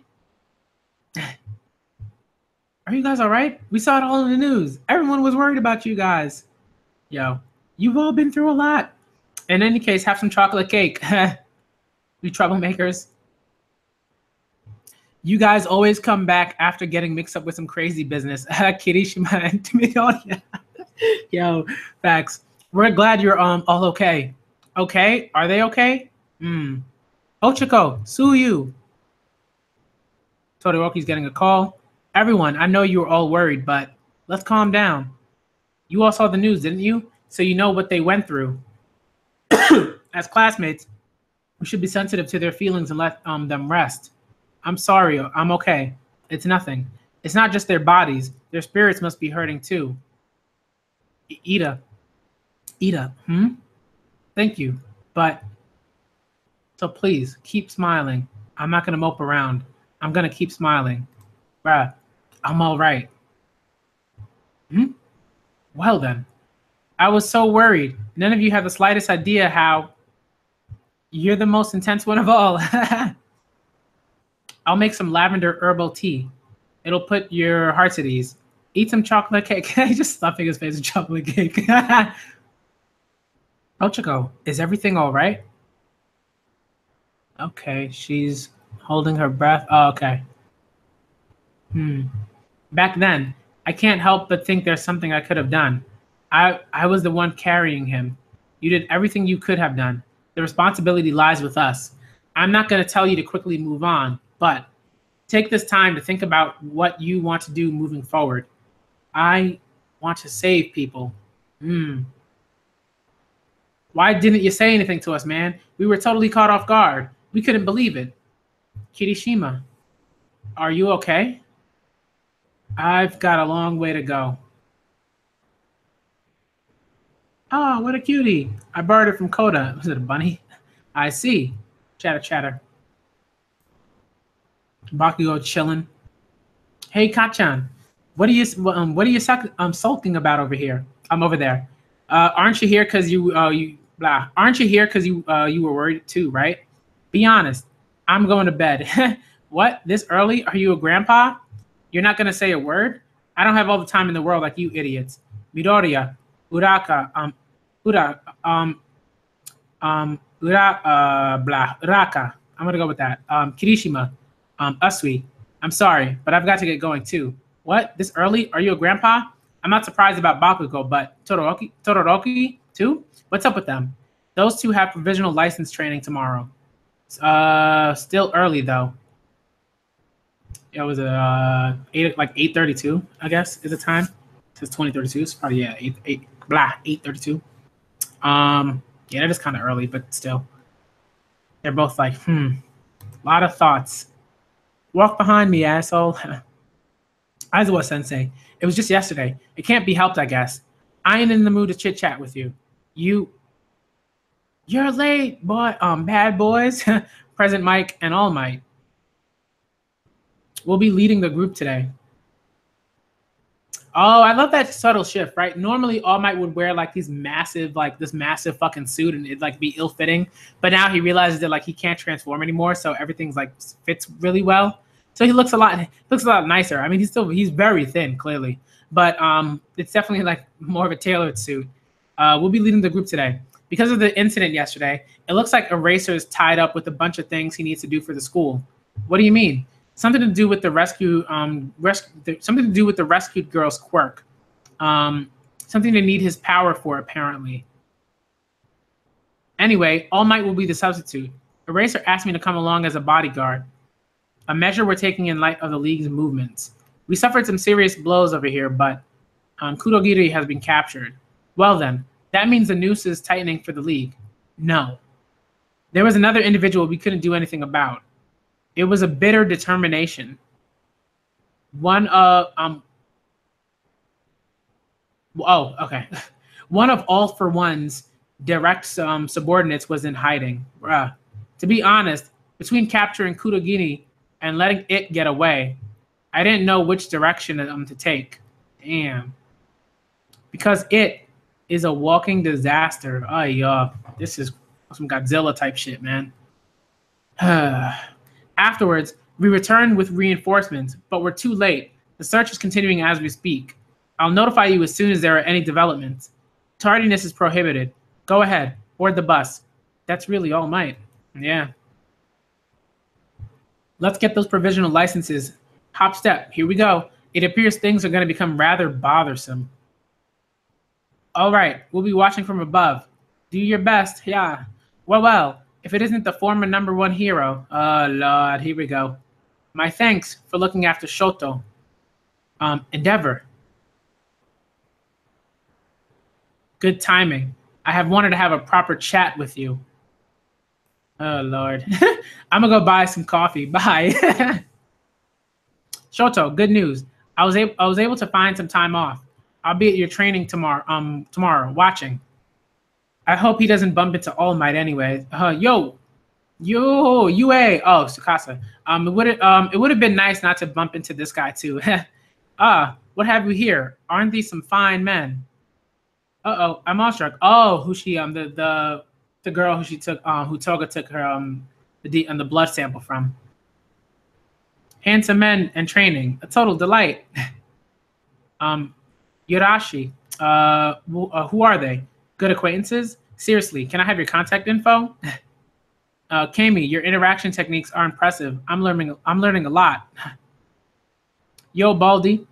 Are you guys all right? We saw it all in the news. Everyone was worried about you guys. Yo, you've all been through a lot. In any case, have some chocolate cake. You troublemakers. You guys always come back after getting mixed up with some crazy business. Kirishima and Midoriya. Yo, facts. We're glad you're all okay. Okay? Are they okay? Ochiko, Tsuyu. Todoroki's getting a call. Everyone, I know you were all worried, but let's calm down. You all saw the news, didn't you? So you know what they went through. As classmates, we should be sensitive to their feelings and let them rest. I'm sorry, I'm okay. It's nothing. It's not just their bodies. Their spirits must be hurting too. Ida, Thank you, but... So please, keep smiling. I'm not gonna mope around. I'm gonna keep smiling. Bruh, I'm all right. Well then. I was so worried. None of you have the slightest idea how... You're the most intense one of all. I'll make some lavender herbal tea. It'll put your hearts at ease. Eat some chocolate cake. He's just stuffing his face with chocolate cake. Ochiko, is everything all right? Okay, she's holding her breath. Oh, okay. Back then, I can't help but think there's something I could have done. I was the one carrying him. You did everything you could have done. The responsibility lies with us. I'm not going to tell you to quickly move on, but take this time to think about what you want to do moving forward. I want to save people. Why didn't you say anything to us, man? We were totally caught off guard. We couldn't believe it. Kirishima, are you okay? I've got a long way to go. Oh, what a cutie. I borrowed it from Koda. Was it a bunny? I see. Chatter, chatter. Bakugo chilling. Hey, Kachan. What are you sulking about over here? I'm over there. Aren't you here because you Aren't you here because you were worried too, right? Be honest. I'm going to bed. What? This early? Are you a grandpa? You're not gonna say a word? I don't have all the time in the world like you idiots. Midoriya, Uraka, Ura, blah, Raka. I'm gonna go with that. Kirishima, Usui. I'm sorry, but I've got to get going too. What? This early? Are you a grandpa? I'm not surprised about Bakugo, but Todoroki too? What's up with them? Those two have provisional license training tomorrow. Still early though. It was like 8:32, I guess, is the time. It says 20:32. It's probably 8:32. Yeah, that is kind of early, but still. They're both like, a lot of thoughts. Walk behind me, asshole. Aizawa sensei, it was just yesterday. It can't be helped, I guess. I ain't in the mood to chit chat with you. You're late, boy. Bad boys, Present Mike and All Might. We'll be leading the group today. Oh, I love that subtle shift, right? Normally, All Might would wear like this massive fucking suit, and it'd like be ill-fitting. But now he realizes that like he can't transform anymore, so everything's like fits really well. So he looks a lot nicer. I mean, he's very thin, clearly, but it's definitely like more of a tailored suit. We'll be leading the group today because of the incident yesterday. It looks like Eraser is tied up with a bunch of things he needs to do for the school. What do you mean? Something to do with the something to do with the rescued girl's quirk. Something to need his power for, apparently. Anyway, All Might will be the substitute. Eraser asked me to come along as a bodyguard, a measure we're taking in light of the League's movements. We suffered some serious blows over here, but Kurogiri has been captured. Well then, that means the noose is tightening for the League. No. There was another individual we couldn't do anything about. It was a bitter determination. One of okay. One of All for One's direct subordinates was in hiding. To be honest, between capturing Kurogiri and letting it get away, I didn't know which direction to take. Damn. Because it is a walking disaster. Oh yeah, this is some Godzilla type shit, man. Afterwards, we returned with reinforcements, but we're too late. The search is continuing as we speak. I'll notify you as soon as there are any developments. Tardiness is prohibited. Go ahead, board the bus. That's really All Might. Yeah. Let's get those provisional licenses. Hop step, here we go. It appears things are going to become rather bothersome. All right, we'll be watching from above. Do your best, yeah. Well, if it isn't the former #1 hero. Oh, Lord, here we go. My thanks for looking after Shoto. Endeavor. Good timing. I have wanted to have a proper chat with you. Oh, Lord. I'm going to go buy some coffee. Bye. Shoto, good news. I was able to find some time off. I'll be at your training tomorrow, watching. I hope he doesn't bump into All Might anyway. Yo, UA. Oh, Tsukasa. It would have been nice not to bump into this guy too. What have we here? Aren't these some fine men? Uh-oh, I'm awestruck. Oh, who's she? The girl who she took, who Toga took her the blood sample from. Handsome men and training, a total delight. Yurashi. Who are they? Good acquaintances? Seriously, can I have your contact info? Kami, your interaction techniques are impressive. I'm learning a lot. Yo, Baldy.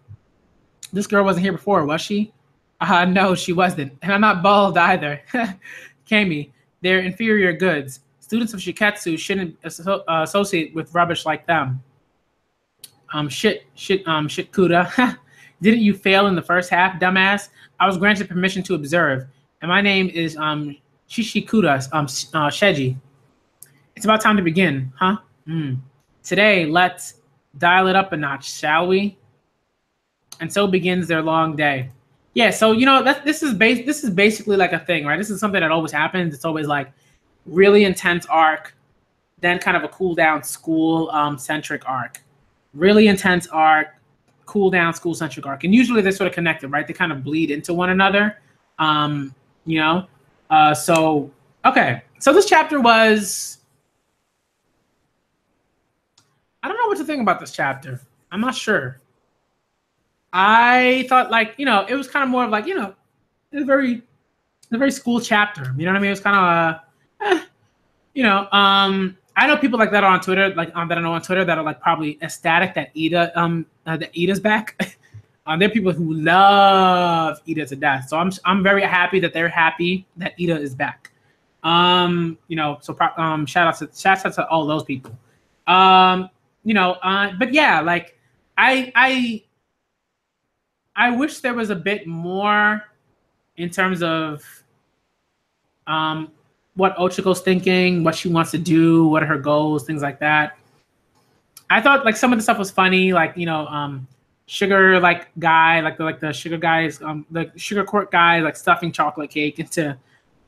This girl wasn't here before, was she? No, she wasn't. And I'm not bald either. Kami, they're inferior goods. Students of Shiketsu shouldn't associate with rubbish like them. Shit, Kuda. Didn't you fail in the first half, dumbass? I was granted permission to observe. And my name is Shishikuda Sheji. It's about time to begin, huh? Today, let's dial it up a notch, shall we? And so begins their long day. Yeah, so this is basically like a thing, right? This is something that always happens. It's always like really intense arc, then kind of a cool down school centric arc. Really intense arc, cool down school centric arc. And usually they're sort of connected, right? They kind of bleed into one another. So okay. So this chapter was, I don't know what to think about this chapter. I'm not sure. I thought it was kind of more of like, it's very a very school chapter. You know what I mean? It was kind of you know, I know people like that on Twitter, like that I know on Twitter that are like probably ecstatic that that Ida's back. There are people who love Ida to death, so I'm very happy that they're happy that Ida is back. You know, so shout out to all those people. You know, but yeah, like I wish there was a bit more in terms of what Ochiko's thinking, what she wants to do, what are her goals, things like that. I thought like some of the stuff was funny, like, you know, sugar like guy, like the sugar guys, the sugar court guy, like stuffing chocolate cake into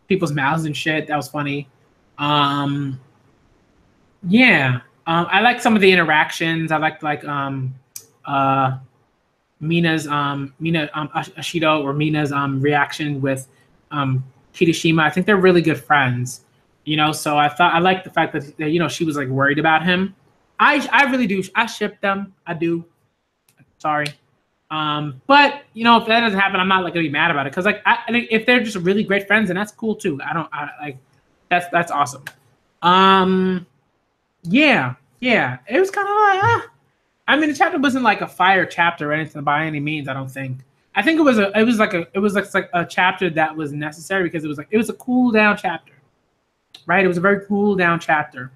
people's mouths and shit. That was funny. Yeah. I like some of the interactions. I liked like Mina's Ashido or Mina's reaction with Kirishima. I think they're really good friends, you know. So I like the fact that, you know, she was like worried about him. I really do. I ship them. I do. Sorry. But you know, if that doesn't happen, I'm not like gonna be mad about it, because like I think if they're just really great friends, then that's cool too. I like that's awesome. Yeah, it was kind of like I mean, the chapter wasn't like a fire chapter or anything by any means. I don't think. I think it was like a chapter that was necessary, because it was a cool down chapter, right? It was a very cool down chapter.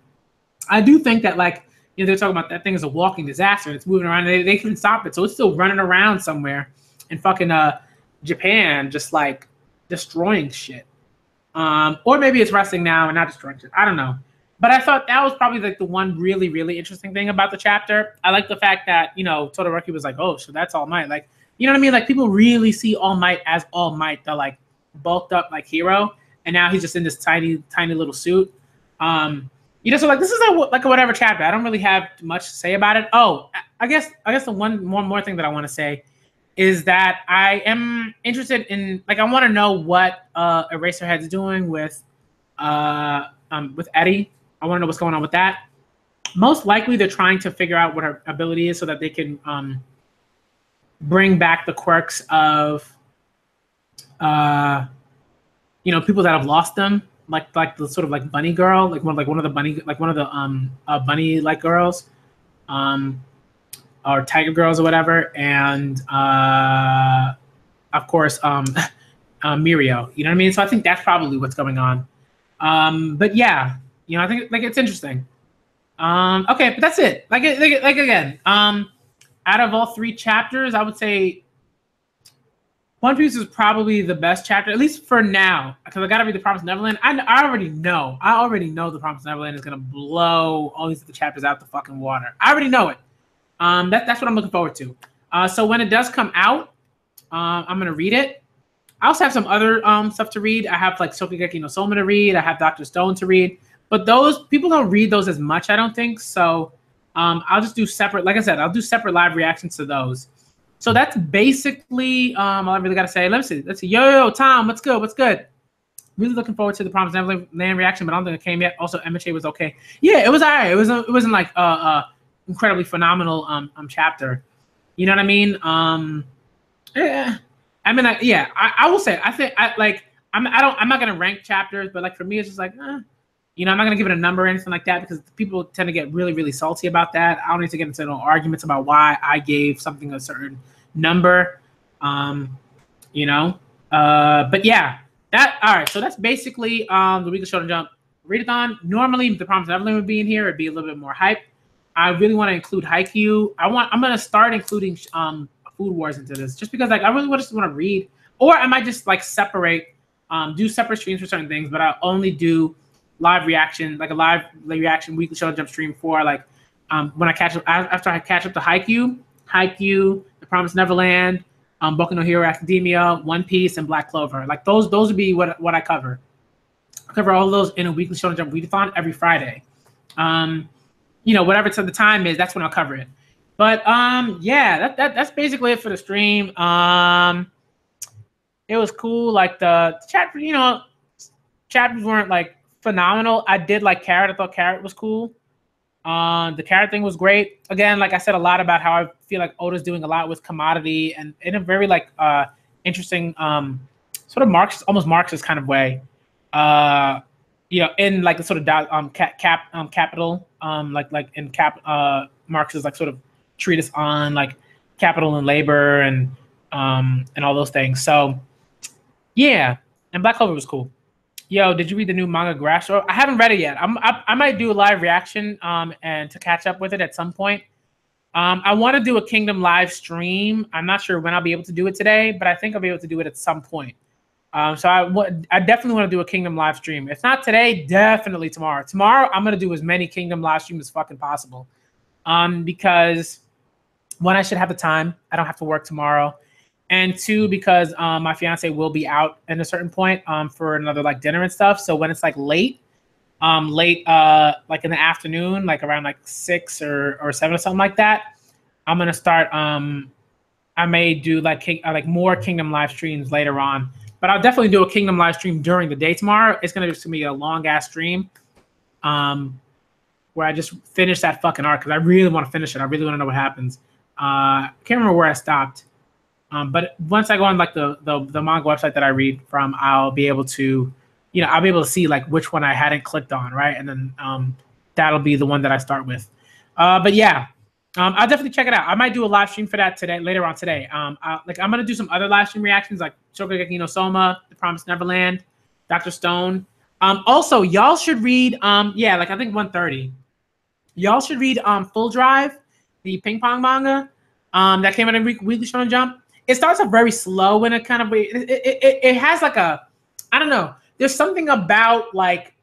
I do think that, like, you know, they're talking about that thing is a walking disaster. It's moving around. They couldn't stop it, so it's still running around somewhere in fucking Japan, just like destroying shit. Or maybe it's resting now and not destroying shit. I don't know. But I thought that was probably like the one really, really interesting thing about the chapter. I like the fact that, you know, Todoroki was like, oh, so that's All Might. Like, you know what I mean? Like, people really see All Might as All Might, the like bulked up like hero, and now he's just in this tiny, tiny little suit. You know, so like this is like a whatever chapter. I don't really have much to say about it. Oh, I guess the one more thing that I want to say is that I am interested in, like, I want to know what Eraserhead's doing with Eddie. I want to know what's going on with that. Most likely, they're trying to figure out what her ability is so that they can bring back the quirks of, you know, people that have lost them, like the sort of like bunny girl, like one of the bunny like girls, or tiger girls or whatever, and of course Mirio. You know what I mean? So I think that's probably what's going on. But yeah. You know, I think like it's interesting. Okay, but that's it. Like again, out of all three chapters, I would say One Piece is probably the best chapter, at least for now, because I gotta read The Promised Neverland. I already know The Promised Neverland is gonna blow all these chapters out the fucking water. I already know it. That's what I'm looking forward to. So when it does come out, I'm gonna read it. I also have some other stuff to read. I have like Shokugeki no Soma to read. I have Dr. Stone to read. But those people don't read those as much, I don't think. So I'll just do separate, like I said, I'll do separate live reactions to those. So that's basically all I really got to say. Let's see. Yo, Tom, what's good? Really looking forward to the Promised Neverland reaction, but I don't think it came yet. Also, MHA was okay. Yeah, it was all right. It wasn't like incredibly phenomenal chapter. You know what I mean? Yeah. I mean, I will say, I think I'm not gonna rank chapters, but like for me, it's just like, you know, I'm not gonna give it a number or anything like that, because people tend to get really, really salty about that. I don't need to get into no arguments about why I gave something a certain number. You know, but yeah, all right. So that's basically the Weekly Shonen Jump Read-A-Thon. Normally, the Promised Neverland would be in here. It'd be a little bit more hype. I really want to include Haikyuu. I'm gonna start including Food Wars into this, just because like I really just want to read, or I might just like separate, do separate streams for certain things, but I'll only do live reaction, like a live reaction Weekly Shonen Jump stream for like when I catch up, after I catch up to Haikyuu, The Promised Neverland, Boku no Hero Academia, One Piece, and Black Clover. Like those would be what I cover. I cover all of those in a Weekly Shonen Jump Read-A-Thon every Friday. You know, whatever the time is, that's when I'll cover it. But yeah, that's basically it for the stream. It was cool. Like the chapter, you know, chapters weren't like phenomenal. I did like Carrot. I thought Carrot was cool. The Carrot thing was great. Again, like I said a lot about how I feel like Oda's doing a lot with commodity and in a very like interesting sort sort of almost Marxist kind of way. In like the sort of capital, like in Marx's like sort of treatise on like capital and labor and all those things. So yeah, and Black Clover was cool. Yo, did you read the new manga Grass? I haven't read it yet. I might do a live reaction and to catch up with it at some point. I want to do a Kingdom live stream. I'm not sure when I'll be able to do it today, but I think I'll be able to do it at some point. So I definitely want to do a Kingdom live stream. If not today, definitely tomorrow. Tomorrow, I'm going to do as many Kingdom live streams as fucking possible. Because one, I should have the time. I don't have to work tomorrow. And two, because my fiance will be out at a certain point for another like dinner and stuff. So when it's like late like in the afternoon, like around like 6 or 7 or something like that, I'm gonna start. I may do like more Kingdom live streams later on, but I'll definitely do a Kingdom live stream during the day tomorrow. It's gonna be a long ass stream, where I just finish that fucking arc because I really want to finish it. I really want to know what happens. I can't remember where I stopped. But once I go on like the manga website that I read from, I'll be able to, I'll be able to see like which one I hadn't clicked on, right? And then that'll be the one that I start with. But yeah, I'll definitely check it out. I might do a live stream for that later on today. I'm gonna do some other live stream reactions like Shokugeki no Soma, The Promised Neverland, Dr. Stone. Also, y'all should read like I think 1:30. Y'all should read Full Drive, the ping pong manga that came out in Weekly Shonen Jump. It starts off very slow and it kind of it has like a, I don't know. There's something about like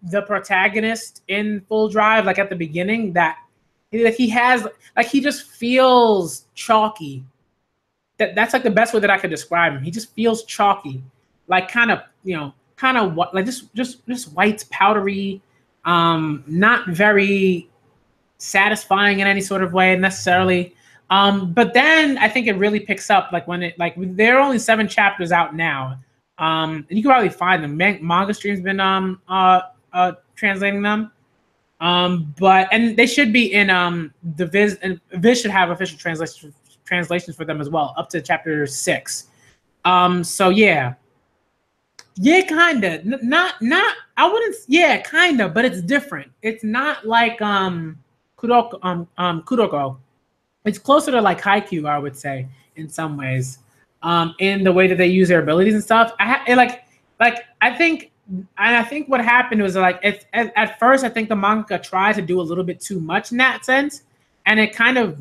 the protagonist in Full Drive, like at the beginning, that he has like he just feels chalky. That's like the best way that I could describe him. He just feels chalky, like kind of like just white, powdery, not very satisfying in any sort of way necessarily. But then I think it really picks up like when it like there are only 7 chapters out now. And you can probably find them. Manga Stream's been translating them. But they should be in the Viz, and Viz should have official translations for them as well, up to chapter 6. So yeah. Yeah, kinda. Not I wouldn't, yeah, kinda, but it's different. It's not like Kuroko. It's closer to like Haikyuu, I would say, in some ways, in the way that they use their abilities and stuff. I think what happened was like at first I think the manga tried to do a little bit too much in that sense, and it kind of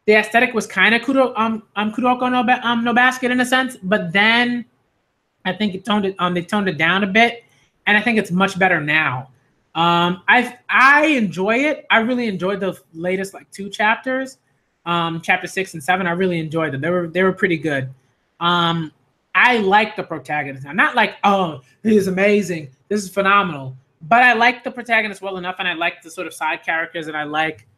the aesthetic was kind of Kuroko no Basket in a sense, but then I think they toned it down a bit, and I think it's much better now. I enjoy it. I really enjoyed the latest like 2 chapters. Chapter 6 and 7, I really enjoyed them. They were pretty good. I like the protagonist. I'm not like, oh, he is amazing, this is phenomenal. But I like the protagonist well enough, and I like the sort of side characters, and I like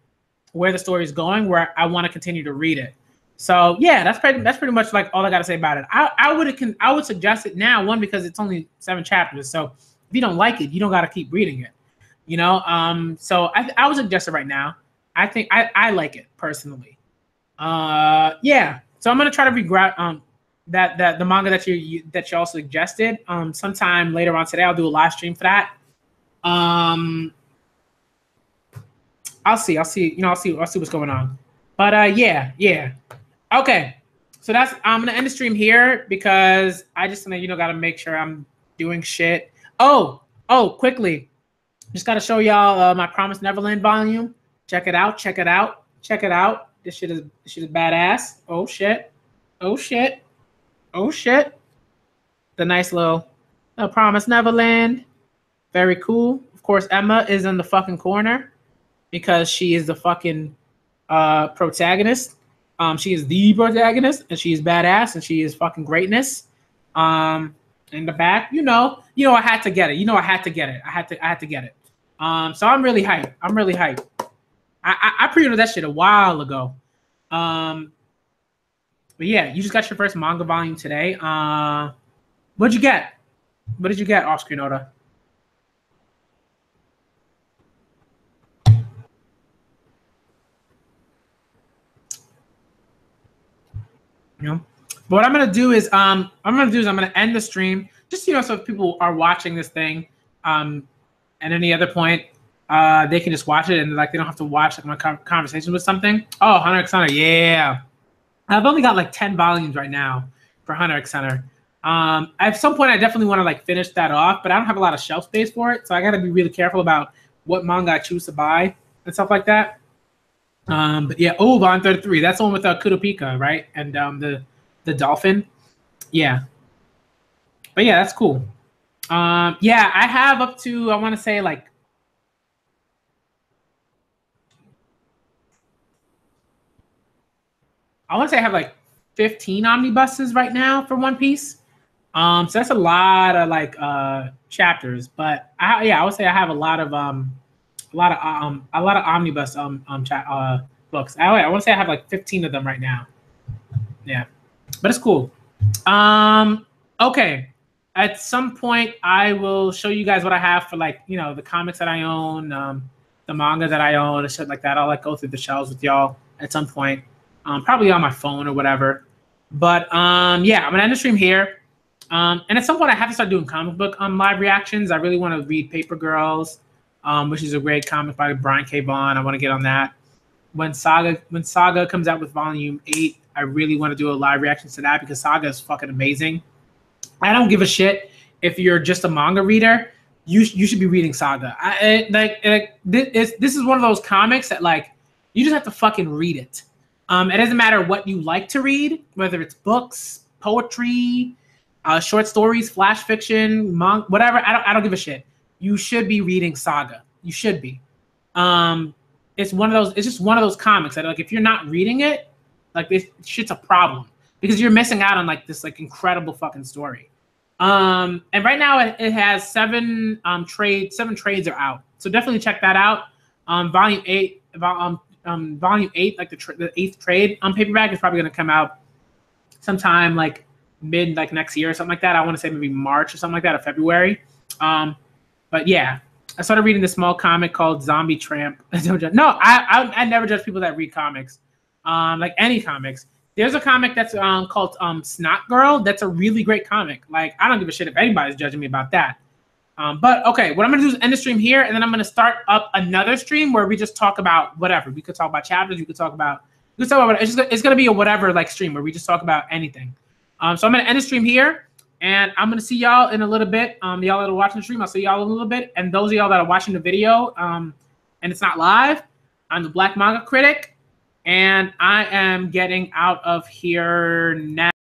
where the story is going, where I want to continue to read it. So yeah, that's pretty much like all I gotta say about it. I would suggest it now, one, because it's only 7 chapters. So if you don't like it, you don't gotta keep reading it. So I would suggest it right now. I think I like it personally. Yeah. So I'm gonna try to regret that the manga that you also suggested. Sometime later on today, I'll do a live stream for that. I'll see. I'll see what's going on. But yeah. Okay. So I'm gonna end the stream here because I just gotta make sure I'm doing shit. Oh, quickly. Just gotta show y'all my Promised Neverland volume. Check it out. This shit is badass. Oh shit. The nice little Promised Neverland. Very cool. Of course, Emma is in the fucking corner because she is the fucking protagonist. She is the protagonist, and she is badass, and she is fucking greatness. In the back, I had to get it. I had to get it. So I'm really hyped. I pre-ordered that shit a while ago. But yeah, you just got your first manga volume today. What'd you get? What did you get, off-screen Oda? But what I'm gonna do is I'm gonna end the stream, just so if people are watching this thing at any other point, they can just watch it and like they don't have to watch like my conversation with something. Oh, Hunter x Hunter, yeah. I've only got like 10 volumes right now for Hunter x Hunter. At some point I definitely want to like finish that off, but I don't have a lot of shelf space for it, so I got to be really careful about what manga I choose to buy and stuff like that. But yeah, volume 33. That's the one with Kurapika, right? And the dolphin. Yeah. But yeah, that's cool. Yeah, I have up to, I want to say like, I have like 15 omnibuses right now for One Piece. So that's a lot of like chapters, but I would say I have a lot of omnibus books. I want to say I have like 15 of them right now. Yeah, but it's cool. Okay. At some point, I will show you guys what I have for like the comics that I own, the manga that I own, and shit like that. I'll like go through the shelves with y'all at some point, probably on my phone or whatever. But yeah, I'm gonna end the stream here. And at some point, I have to start doing comic book live reactions. I really want to read Paper Girls, which is a great comic by Brian K. Vaughan. I want to get on that. When Saga comes out with Volume 8, I really want to do a live reaction to that because Saga is fucking amazing. I don't give a shit if you're just a manga reader. You should be reading Saga. This is one of those comics that like you just have to fucking read it. It doesn't matter what you like to read, whether it's books, poetry, short stories, flash fiction, whatever. I don't give a shit. You should be reading Saga. You should be. It's one of those. It's just one of those comics that like if you're not reading it, like this shit's a problem because you're missing out on like this like incredible fucking story. And right now it has 7 trades. 7 trades are out, so definitely check that out. Volume 8, like the 8th trade paperback is probably gonna come out sometime like mid like next year or something like that. I want to say maybe March or something like that, or February. But yeah, I started reading this small comic called Zombie Tramp. No, I never judge people that read comics, like any comics. There's a comic that's called Snot Girl. That's a really great comic. Like I don't give a shit if anybody's judging me about that. But okay, what I'm gonna do is end the stream here, and then I'm gonna start up another stream where we just talk about whatever. We could talk about chapters. We could talk about. It's gonna be a whatever like stream where we just talk about anything. So I'm gonna end the stream here, and I'm gonna see y'all in a little bit. Y'all that are watching the stream, I'll see y'all in a little bit. And those of y'all that are watching the video, and it's not live, I'm the Black Manga Critic, and I am getting out of here now.